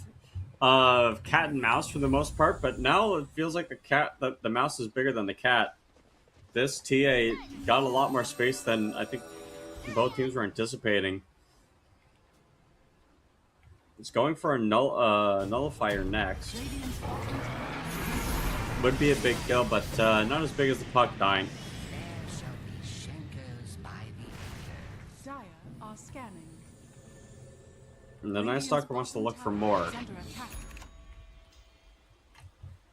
cat and mouse for the most part, but now it feels like the mouse is bigger than the cat. This TA got a lot more space than I think both teams were anticipating. It's going for a nullifier next. Radiant's bottom tower Would be a big kill, but not as big as the puck dying. There shall be Schenkers by the Dire are scanning. And the Night Stalker wants to look for more. Is under attack.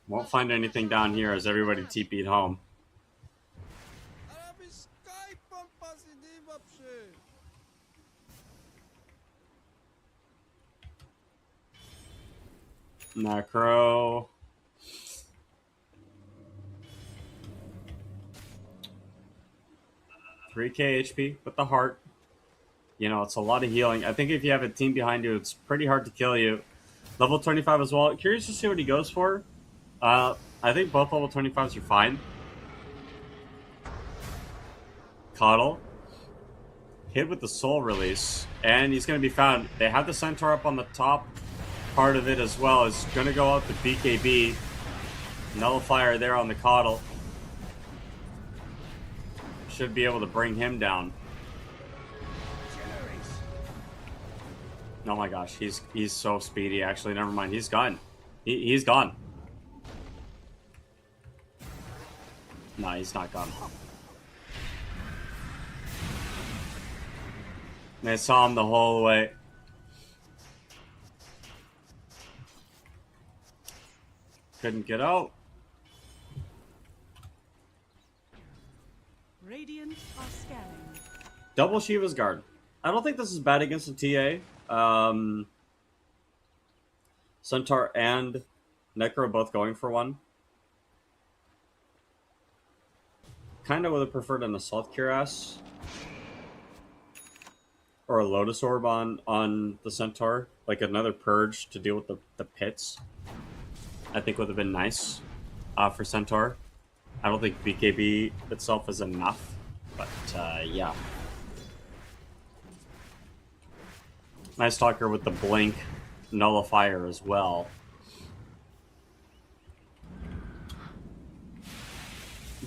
Won't find anything down here as everybody TP'd home. Macro. $3K HP with the heart. You know, it's a lot of healing. I think if you have a team behind you, it's pretty hard to kill you. Level 25 as well. Curious to see what he goes for. I think both level 25s are fine. Coddle. Hit with the soul release. And he's going to be found. They have the centaur up on the top part of it as well. It's going to go out to BKB. Nullifier there on the Coddle. Should be able to bring him down. Oh my gosh, he's so speedy. Actually, never mind. He's gone. He's gone. No, he's not gone. They saw him the whole way. Couldn't get out. Radiant are scanning. Double Shiva's Guard. I don't think this is bad against the TA. Centaur and Necro both going for one. Kind of would have preferred an Assault Cuirass. Or a Lotus Orb on the Centaur. Like another Purge to deal with the pits. I think would have been nice for Centaur. I don't think BKB itself is enough. But, yeah. Nice Talker with the Blink Nullifier as well.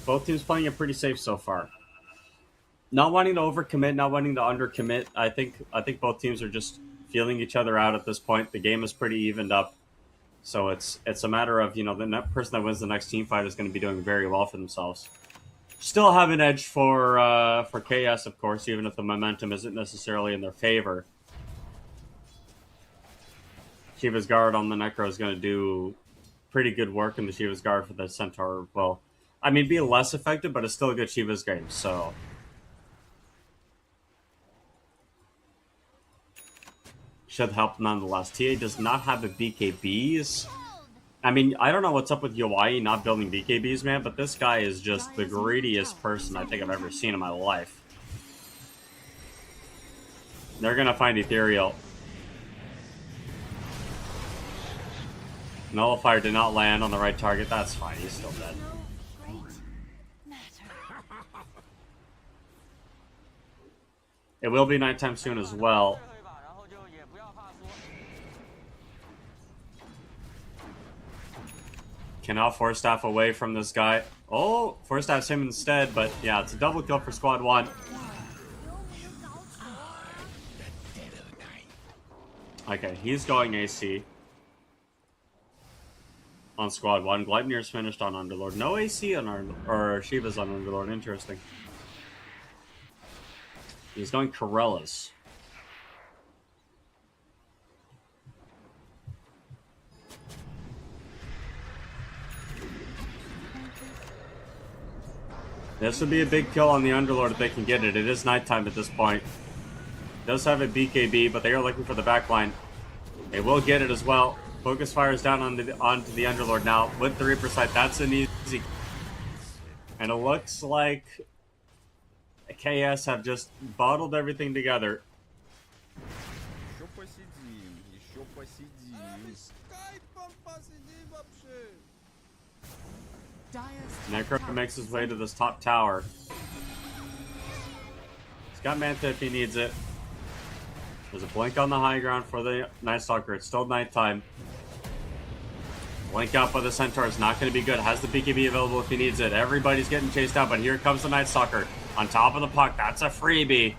Both teams playing it pretty safe so far. Not wanting to overcommit, not wanting to undercommit. I think both teams are just feeling each other out at this point. The game is pretty evened up. So it's a matter of, you know, the person that wins the next team fight is going to be doing very well for themselves. Still have an edge for KS, of course, even if the momentum isn't necessarily in their favor. Shiva's Guard on the Necro is going to do pretty good work, and the Shiva's Guard for the Centaur will, I mean, be less effective, but it's still a good Shiva's game, so. Should help nonetheless. TA does not have the BKBs. I mean, I don't know what's up with Hawaii not building BKBs, man, but this guy is just the greediest person I think I've ever seen in my life. They're going to find Ethereal. Nullifier did not land on the right target. That's fine. He's still dead. It will be nighttime soon as well. Cannot Force Staff away from this guy. Oh, Force Staff's him instead, but yeah, it's a double kill for Squad 1. Okay, he's going AC on Squad 1. Gleipnir's finished on Underlord. No AC on Shiva's on Underlord. Interesting. He's going Corellas. This would be a big kill on the Underlord if they can get it. It is nighttime at this point. Does have a BKB, but they are looking for the backline. They will get it as well. Focus fires down onto the Underlord now with the Reaper Sight. That's an easy. And it looks like KS have just bottled everything together. Еще посидим, еще посидим. Necro makes his way to this top tower. He's got Manta if he needs it. There's a blink on the high ground for the Night Stalker. It's still nighttime. Blink out by the Centaur is not going to be good. Has the BKB available if he needs it. Everybody's getting chased out, but here comes the Night Stalker. On top of the puck. That's a freebie.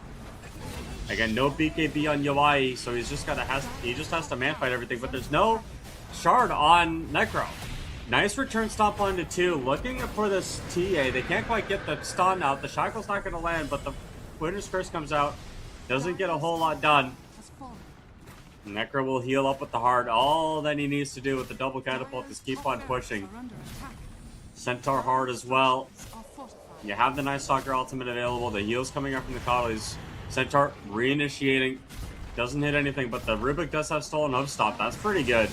Again, no BKB on Yawai, so he just has to man fight everything, but there's no shard on Necro. Nice return stomp onto 2. Looking for this TA. They can't quite get the stun out. The shackle's not going to land, but the Winter's Curse comes out. Doesn't get a whole lot done. Necro will heal up with the heart. All that he needs to do with the double catapult is keep on pushing. Centaur hard as well. You have the Night Stalker ultimate available. The heal's coming up from the Collies. Centaur reinitiating. Doesn't hit anything, but the Rubik does have stolen hoof stop. That's pretty good.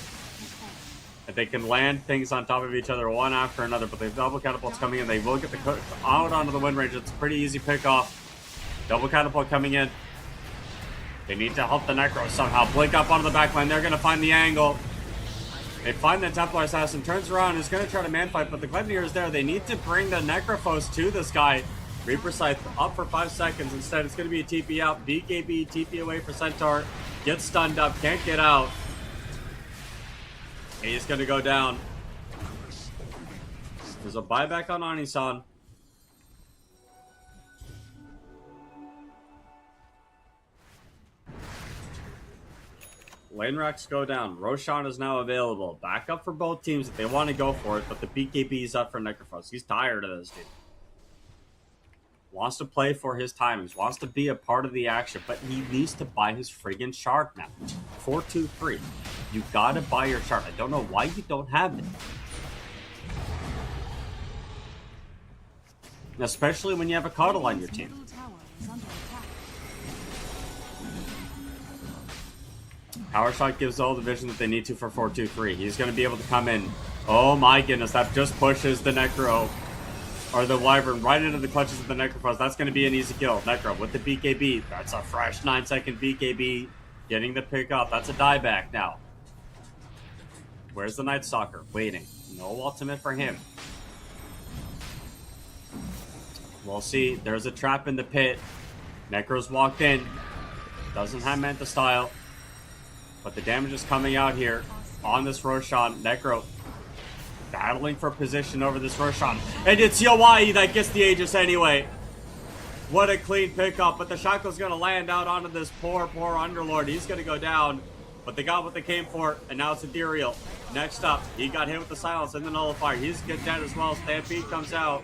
If they can land things on top of each other one after another, but the double catapult's coming in. They will get the out onto the wind range. It's a pretty easy pick off. Double catapult coming in. They need to help the Necro somehow. Blink up onto the backline. They're going to find the angle. They find the Templar Assassin. Turns around. Is going to try to man fight, but the Gleipnir is there. They need to bring the Necrophos to this guy. Reaper Scythe up for 5 seconds. Instead, it's going to be a TP out. BKB, TP away for Centaur. Gets stunned up. Can't get out. He's going to go down. There's a buyback on Anisan. Lane racks go down. Roshan is now available. Backup for both teams if they want to go for it, but the BKB is up for Necrophos. He's tired of this dude. Wants to play for his timings. Wants to be a part of the action, but he needs to buy his friggin' shard now. 4-2-3. You gotta buy your shard. I don't know why you don't have it. Especially when you have a cuddle on your team. Power Shot gives all the vision that they need to for 4-2-3. He's going to be able to come in. Oh my goodness, that just pushes the Necro, or the Wyvern, right into the clutches of the Necrophos. That's going to be an easy kill. Necro with the BKB. That's a fresh 9-second BKB. Getting the pick up. That's a dieback now. Where's the Night Stalker? Waiting. No ultimate for him. We'll see. There's a trap in the pit. Necro's walked in. Doesn't have Manta style. But the damage is coming out here on this Roshan. Necro battling for position over this Roshan. And it's Yawai that gets the Aegis anyway. What a clean pickup. But the Shackle's going to land out onto this poor Underlord. He's going to go down. But they got what they came for. And now it's Ethereal. Next up, he got hit with the Silence and the Nullifier. He's good dead as well. Stampede comes out.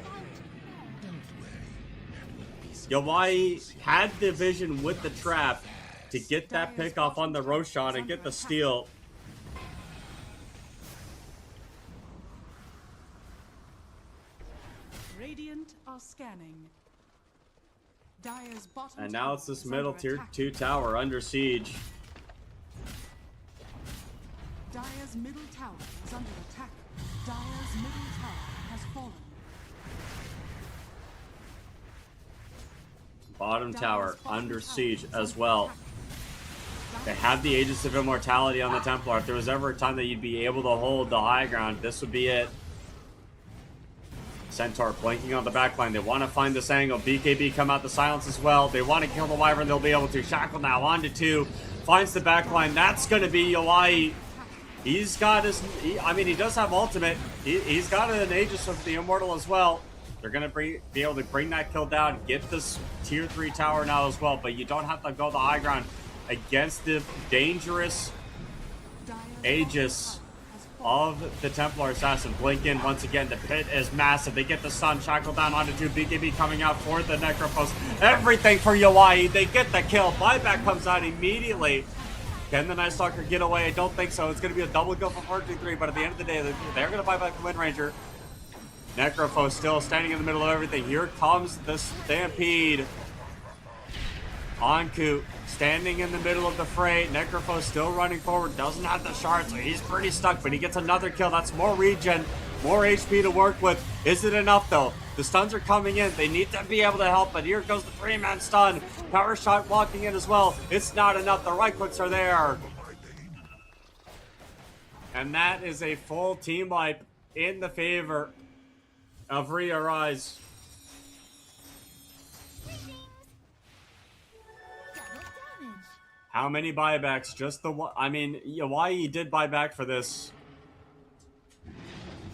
Yawai had the vision with the trap to get that pick off on the Roshan and get the steal. Radiant are scanning. Dire's bottom And now it's this middle tier attack. 2 tower under siege. Dire's middle tower is under attack. Dire's middle tower has fallen. Bottom tower under siege as well. They have the Aegis of Immortality on the Templar. If there was ever a time that you'd be able to hold the high ground, this would be it. Centaur blinking on the backline. They want to find this angle. BKB come out the Silence as well. They want to kill the Wyvern. They'll be able to. Shackle now onto 2. Finds the backline. That's going to be Yawai. He's got his... he does have ultimate. He's got an Aegis of the Immortal as well. They're going to be able to bring that kill down. Get this tier 3 tower now as well. But you don't have to go the high ground against the dangerous Aegis of the Templar Assassin. Blink in once again. The pit is massive. They get the stun. Shackle down onto 2. BKB coming out for the Necrophos. Everything for Yawai. They get the kill. Buyback comes out immediately. Can the Night Stalker get away? I don't think so. It's going to be a double kill for 4-2-3. But at the end of the day, they're going to buy back the Wind Ranger. Necrophos still standing in the middle of everything. Here comes the Stampede. Anku standing in the middle of the fray. Necrophos still running forward. Doesn't have the shard, so he's pretty stuck, but he gets another kill. That's more regen, more HP to work with. Is it enough, though? The stuns are coming in. They need to be able to help, but here goes the 3-man stun. Power shot walking in as well. It's not enough. The right clicks are there. And that is a full team wipe in the favor of RE.Arise. Double damage. How many buybacks? Just the one. I mean, Hawaii did buyback for this.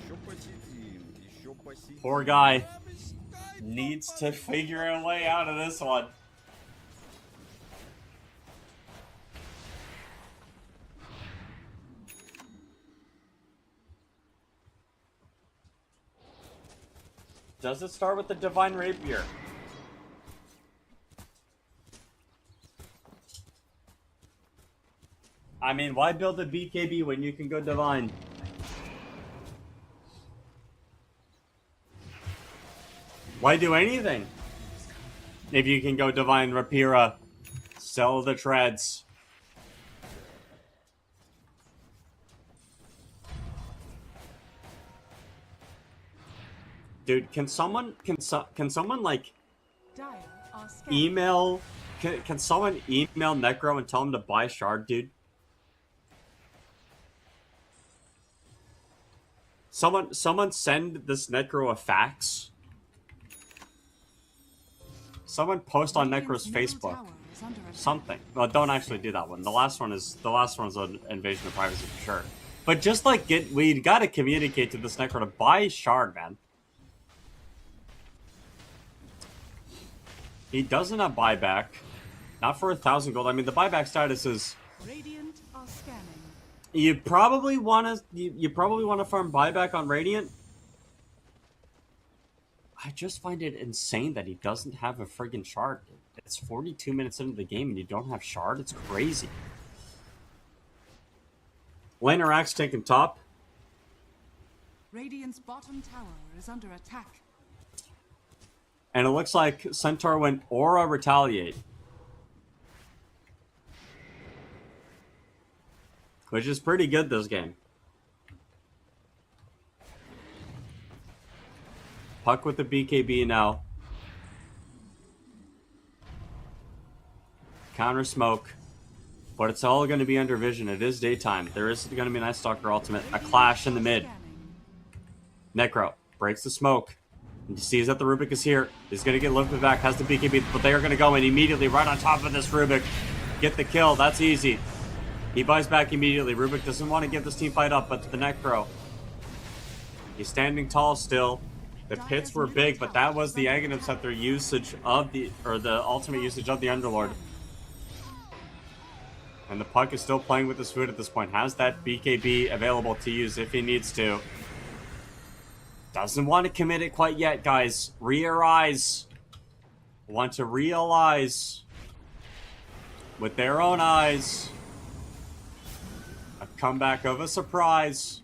Еще посидим, еще посидим. Poor guy needs to figure a way out of this one. Does it start with the Divine Rapier? I mean, why build a BKB when you can go Divine? Why do anything if you can go Divine Rapira? Sell the treads. Dude, can someone like Dire are scared. email? Can someone email Necro and tell him to buy Shard, dude? Someone send this Necro a fax. Someone post on Necro's Radiant's middle Facebook. tower is under attack. Something. Well, don't actually do that one. The last one's an invasion of privacy for sure. But just like we gotta communicate to this Necro to buy Shard, man. He doesn't have buyback. Not for 1,000 gold. I mean, the buyback status is. Radiant are scanning. You probably wanna farm buyback on Radiant. I just find it insane that he doesn't have a friggin' Shard. It's 42 minutes into the game and you don't have Shard. It's crazy. Laner Axe taking top. Radiant's bottom tower is under attack. And it looks like Centaur went Aura Retaliate. Which is pretty good this game. Puck with the BKB now. Counter smoke. But it's all going to be under vision. It is daytime. There is going to be a Night Stalker ultimate. A clash in the mid. Necro breaks the smoke. And sees that the Rubik is here. He's going to get lifted back. Has the BKB. But they are going to go in immediately right on top of this Rubik. Get the kill. That's easy. He buys back immediately. Rubik doesn't want to give this team fight up. But the Necro. He's standing tall still. The pits were big. But that was the Aghanim Scepter usage of the ultimate usage of the Underlord. And the Puck is still playing with his food at this point. Has that BKB available to use if he needs to. Doesn't want to commit it quite yet, guys. RE.Arise. Want to realize with their own eyes a comeback of a surprise.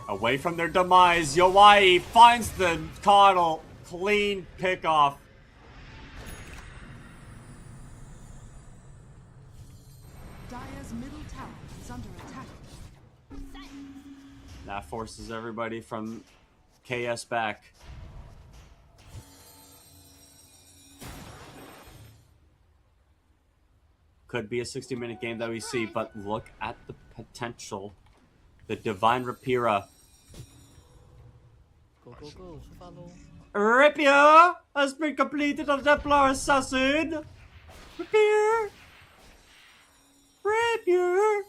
Away from their demise, Hawaii finds the Coddle. Clean pickoff. Dire's middle tower is under attack. That forces everybody from KS back. Could be a 60-minute game that we see, but look at the potential. The Divine Rapira. Go, go, go. Follow. Rapier has been completed on Templar Assassin. Rapier. Rapier.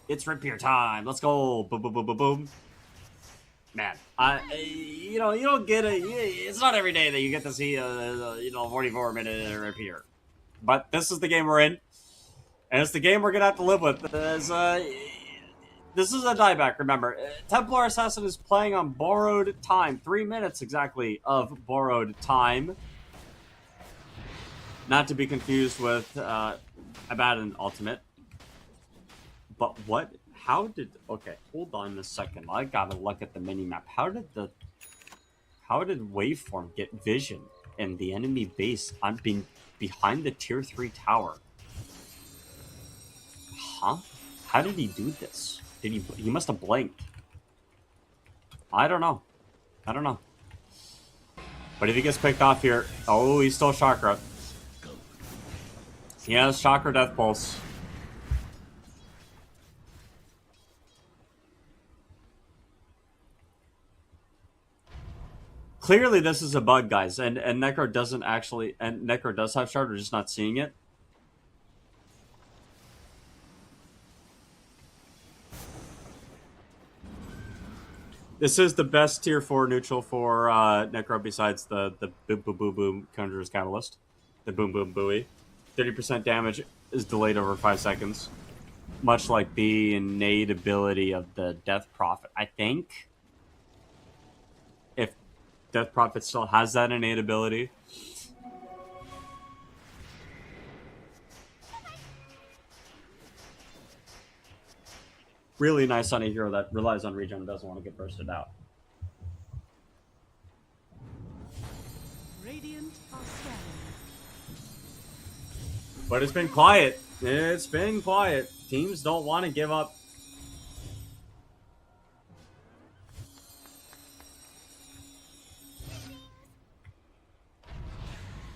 It's Rapier time. Let's go. Boom, boom, boom, boom, boom. Man, you don't get it. It's not every day that you get to see a 44-minute Rapier. But this is the game we're in. And it's the game we're going to have to live with. This is a dieback, remember. Templar Assassin is playing on borrowed time. 3 minutes exactly of borrowed time. Not to be confused with Abaddon Ultimate. But what? How did? Okay, hold on a second. I gotta look at the minimap. How did Waveform get vision in the enemy base on behind the tier 3 tower? Huh? How did he do this? Did he must have blinked. I don't know. But if he gets picked off here, oh, he's still Chakra. He has Chakra Death Pulse. Clearly, this is a bug, guys, and Necro doesn't actually, and Necro does have shard. We're just not seeing it. This is the best tier 4 neutral for Necro besides the boom boom boom boom Conjurer's Catalyst. The boom boom buoy. 30% damage is delayed over 5 seconds. Much like the innate ability of the Death Prophet. I think if Death Prophet still has that innate ability. Really nice on a hero that relies on regen and doesn't want to get bursted out. Radiant are scanning. But it's been quiet. It's been quiet. Teams don't want to give up.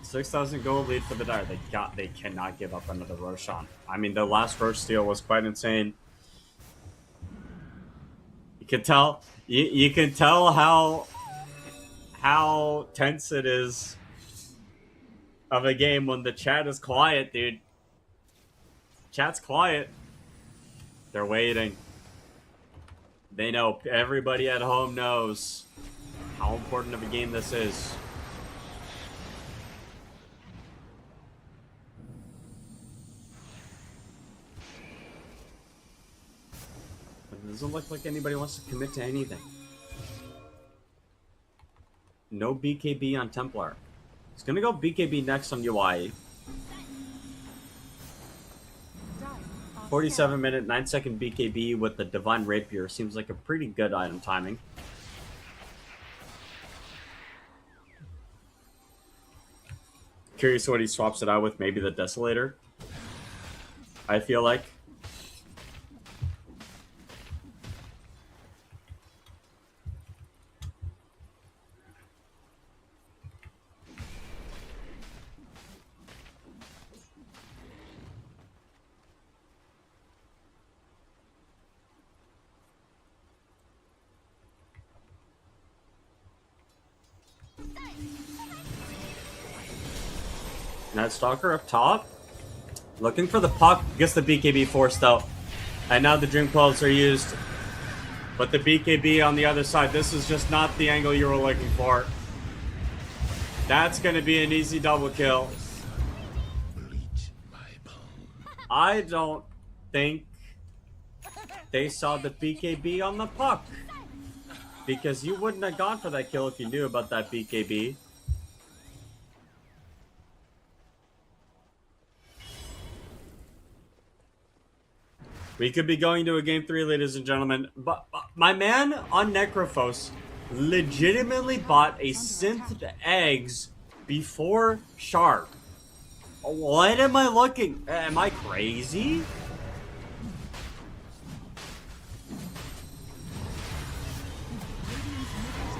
$6,000 gold lead for the Dire. They cannot give up another Roshan. I mean, the last Rosh steal was quite insane. You can tell. You can tell how tense it is of a game when the chat is quiet, dude. Chat's quiet. They're waiting. They know. Everybody at home knows how important of a game this is. It doesn't look like anybody wants to commit to anything. No BKB on Templar. It's gonna go BKB next on UI. 47-minute, 9-second BKB with the Divine Rapier seems like a pretty good item timing. Curious what he swaps it out with. Maybe the Desolator. I feel like. Night Stalker up top. Looking for the puck. Gets the BKB forced out. And now the Dream Clouds are used. But the BKB on the other side. This is just not the angle you were looking for. That's going to be an easy double kill. I don't think they saw the BKB on the puck. Because you wouldn't have gone for that kill if you knew about that BKB. We could be going to a game 3, ladies and gentlemen. But my man on Necrophos legitimately bought a synth eggs before Sharp. What am I looking? Am I crazy?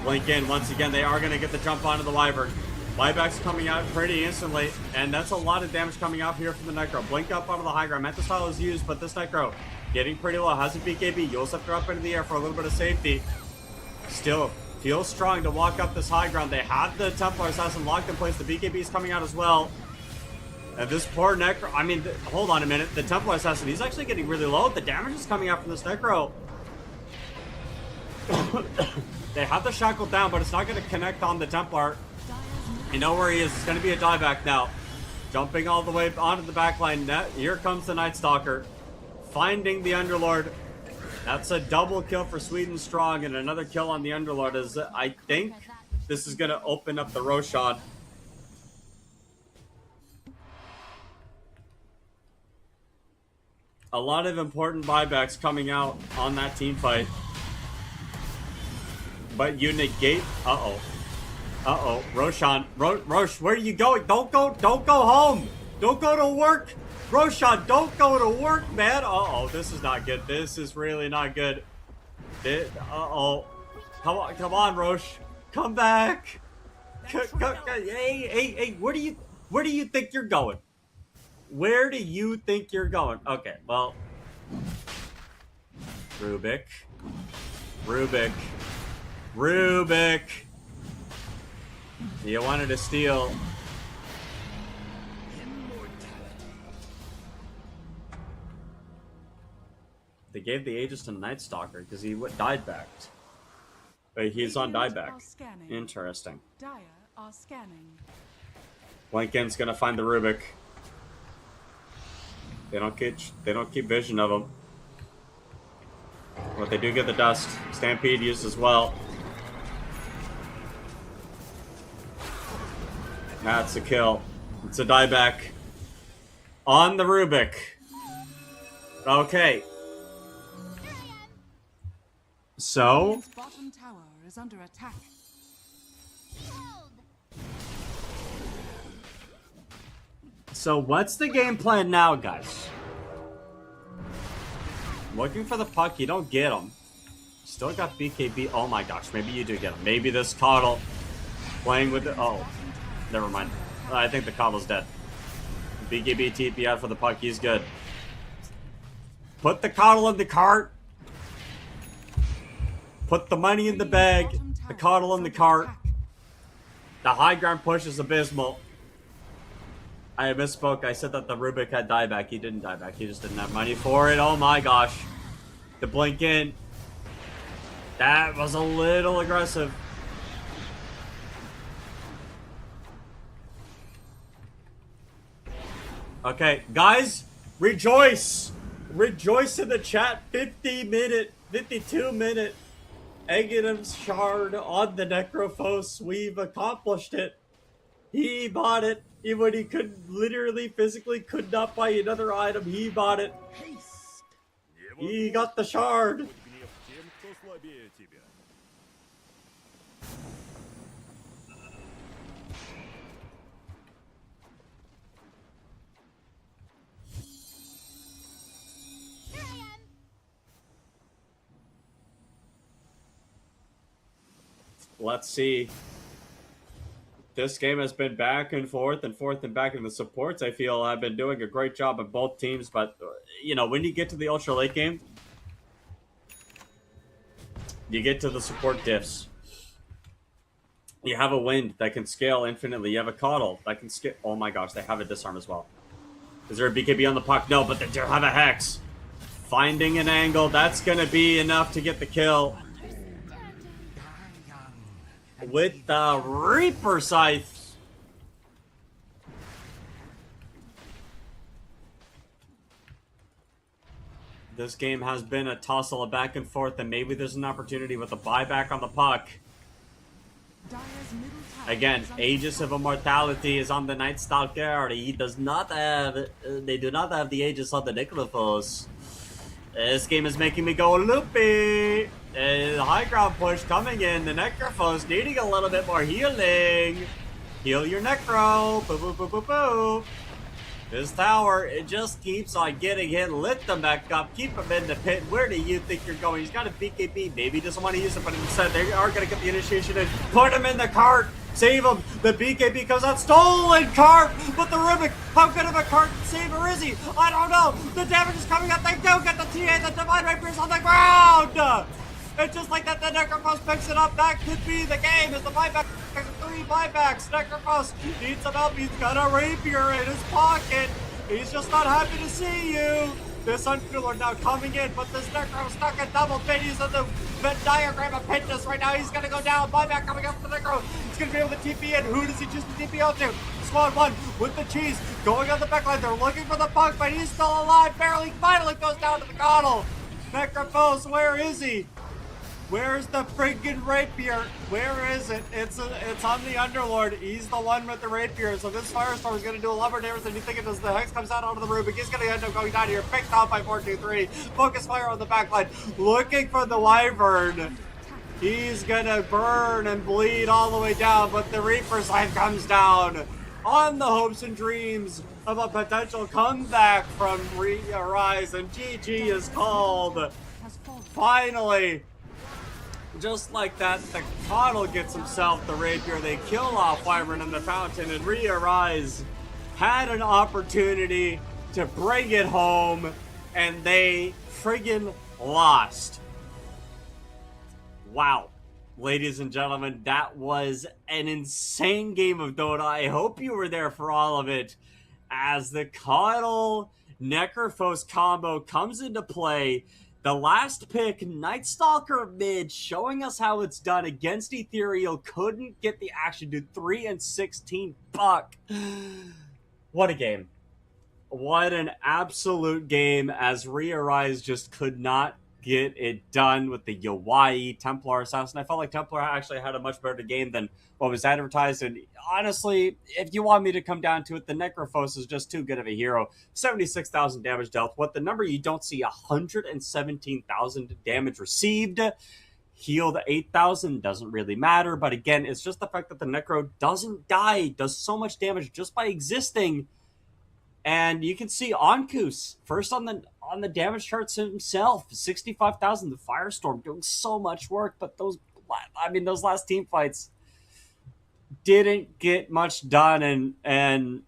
Blink in once again. They are going to get the jump onto the Wyvern. Buyback's coming out pretty instantly, and that's a lot of damage coming out here from the Necro. Blink up onto the high ground. Mantis Style is used, but this Necro getting pretty low. Has a BKB. You'll have to up into the air for a little bit of safety. Still feels strong to walk up this high ground. They have the Templar Assassin locked in place. The BKB is coming out as well. And this poor Necro, I mean, hold on a minute. The Templar Assassin, he's actually getting really low. The damage is coming out from this Necro. They have the shackle down, but it's not going to connect on the Templar. You know where he is. It's going to be a dieback now. Jumping all the way onto the backline. Here comes the Night Stalker. Finding the Underlord. That's a double kill for Sweden Strong and another kill on the Underlord. As I think this is going to open up the Roshan. A lot of important buybacks coming out on that team fight. But you negate... Uh-oh, Roshan. Rosh, where are you going? Don't go home. Don't go to work. Roshan, don't go to work, man. Uh-oh, this is not good. This is really not good. Uh-oh. Come on, Rosh. Come back. Hey, where do you think you're going? Where do you think you're going? Okay, well. Rubik. You wanted to steal. They gave the Aegis to Night Stalker because he died back. But he's on dieback. Interesting. Dire are scanning. Blinken's gonna find the Rubik. They don't keep vision of him. But they do get the dust. Stampede used as well. That's a kill. It's a dieback. On the Rubik. Okay. So Radiant's bottom tower is under attack. So what's the game plan now, guys? Looking for the puck, you don't get him. Still got BKB. Oh my gosh, maybe you do get him. Maybe this Coddle playing with the... Oh, never mind. I think the Coddle's dead. BKB TP out for the puck, he's good. Put the Coddle in the cart. Put the money in the bag. The Coddle in the cart. The high ground push is abysmal. I misspoke. I said that the Rubik had dieback. He didn't die back. He just didn't have money for it. Oh my gosh. The blink in. That was a little aggressive. Okay, guys, rejoice. Rejoice in the chat. 52-minute Aghanim Shard on the Necrophos. We've accomplished it. He bought it. Even when he literally, physically could not buy another item, he bought it. He got the shard. Let's see. This game has been back and forth and back, and the supports, I feel, have been doing a great job of both teams. But, you know, when you get to the ultra late game, you get to the support diffs. You have a Wind that can scale infinitely. You have a Coddle that can scale. Oh my gosh, they have a Disarm as well. Is there a BKB on the puck? No, but they do have a Hex. Finding an angle, that's going to be enough to get the kill. With the Reaper Scythe. This game has been a tussle of back and forth, and maybe there's an opportunity with a buyback on the puck. Again, Aegis of Immortality is on the Night Stalker. He does not have... They do not have the Aegis on the Necrophos. This game is making me go loopy. High ground push coming in. The Necrophos needing a little bit more healing. Heal your Necro. Boo, boo, boo, boo, boo. This tower, it just keeps on getting hit. Lift them back up. Keep him in the pit. Where do you think you're going? He's got a BKB. Maybe he doesn't want to use it, but instead they are going to get the initiation in. Put him in the cart. Save him. The BKB comes out. Stolen cart. But the Rubik, how good of a cart saver is he? I don't know. The damage is coming out. They do get the TA. The Divine Rapier is on the ground. And just like that, the Necrophos picks it up. That could be the game. As the buyback, 3 buybacks. Necrophos needs some help. He's got a Rapier in his pocket. He's just not happy to see you. This Underlord now coming in, but this Necro stuck a double pin. He's in the Venn diagram of Pintus right now. He's going to go down. Buyback coming up for the Necro. He's going to be able to TP in. Who does he choose to TP out to? Squad 1 with the cheese. Going on the backline. They're looking for the puck, but he's still alive. Barely finally goes down to the Coddle. Necrophos, where is he? Where's the friggin' Rapier? Where is it? It's on the Underlord. He's the one with the Rapier. So this Firestorm is going to do a lot more damage than you think it does. The Hex comes out onto the Rubik. He's going to end up going down here. Picked off by 4-2-3. Focus fire on the backline. Looking for the Wyvern. He's going to burn and bleed all the way down. But the Reaper Scythe comes down on the hopes and dreams of a potential comeback from RE.Arise. And GG is called. Finally. Just like that, the Coddle gets himself the Rapier. They kill off Wyvern in the Fountain, and RE.Arise had an opportunity to bring it home, and they friggin' lost. Wow. Ladies and gentlemen, that was an insane game of Dota. I hope you were there for all of it. As the Coddle Necrophos combo comes into play, the last pick, Night Stalker mid, showing us how it's done against Ethereal, couldn't get the action, dude. 3 and 16 buck. What a game. What an absolute game, as RE.Arise just could not get it done with the Yawai Templar Assassin. I felt like Templar actually had a much better game than what was advertised. And honestly, if you want me to come down to it, the Necrophos is just too good of a hero. 76,000 damage dealt. What the number you don't see, 117,000 damage received. Healed 8,000, doesn't really matter. But again, it's just the fact that the Necro doesn't die, does so much damage just by existing. And you can see Ankus first on the damage charts himself, 65,000. The Firestorm doing so much work, but those last team fights didn't get much done. And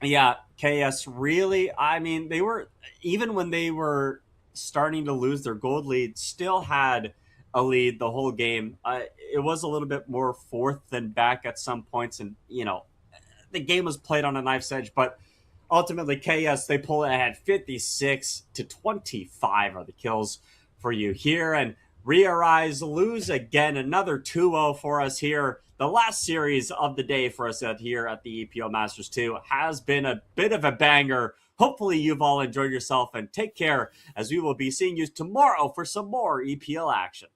yeah, KS really, they were, even when they were starting to lose their gold lead, still had a lead the whole game. It was a little bit more forth than back at some points, and the game was played on a knife's edge, but ultimately, KS, they pull ahead 56-25 are the kills for you here. And RE.Arise lose again, another 2-0 for us here. The last series of the day for us here at the EPL Masters 2 has been a bit of a banger. Hopefully you've all enjoyed yourself, and take care, as we will be seeing you tomorrow for some more EPL action.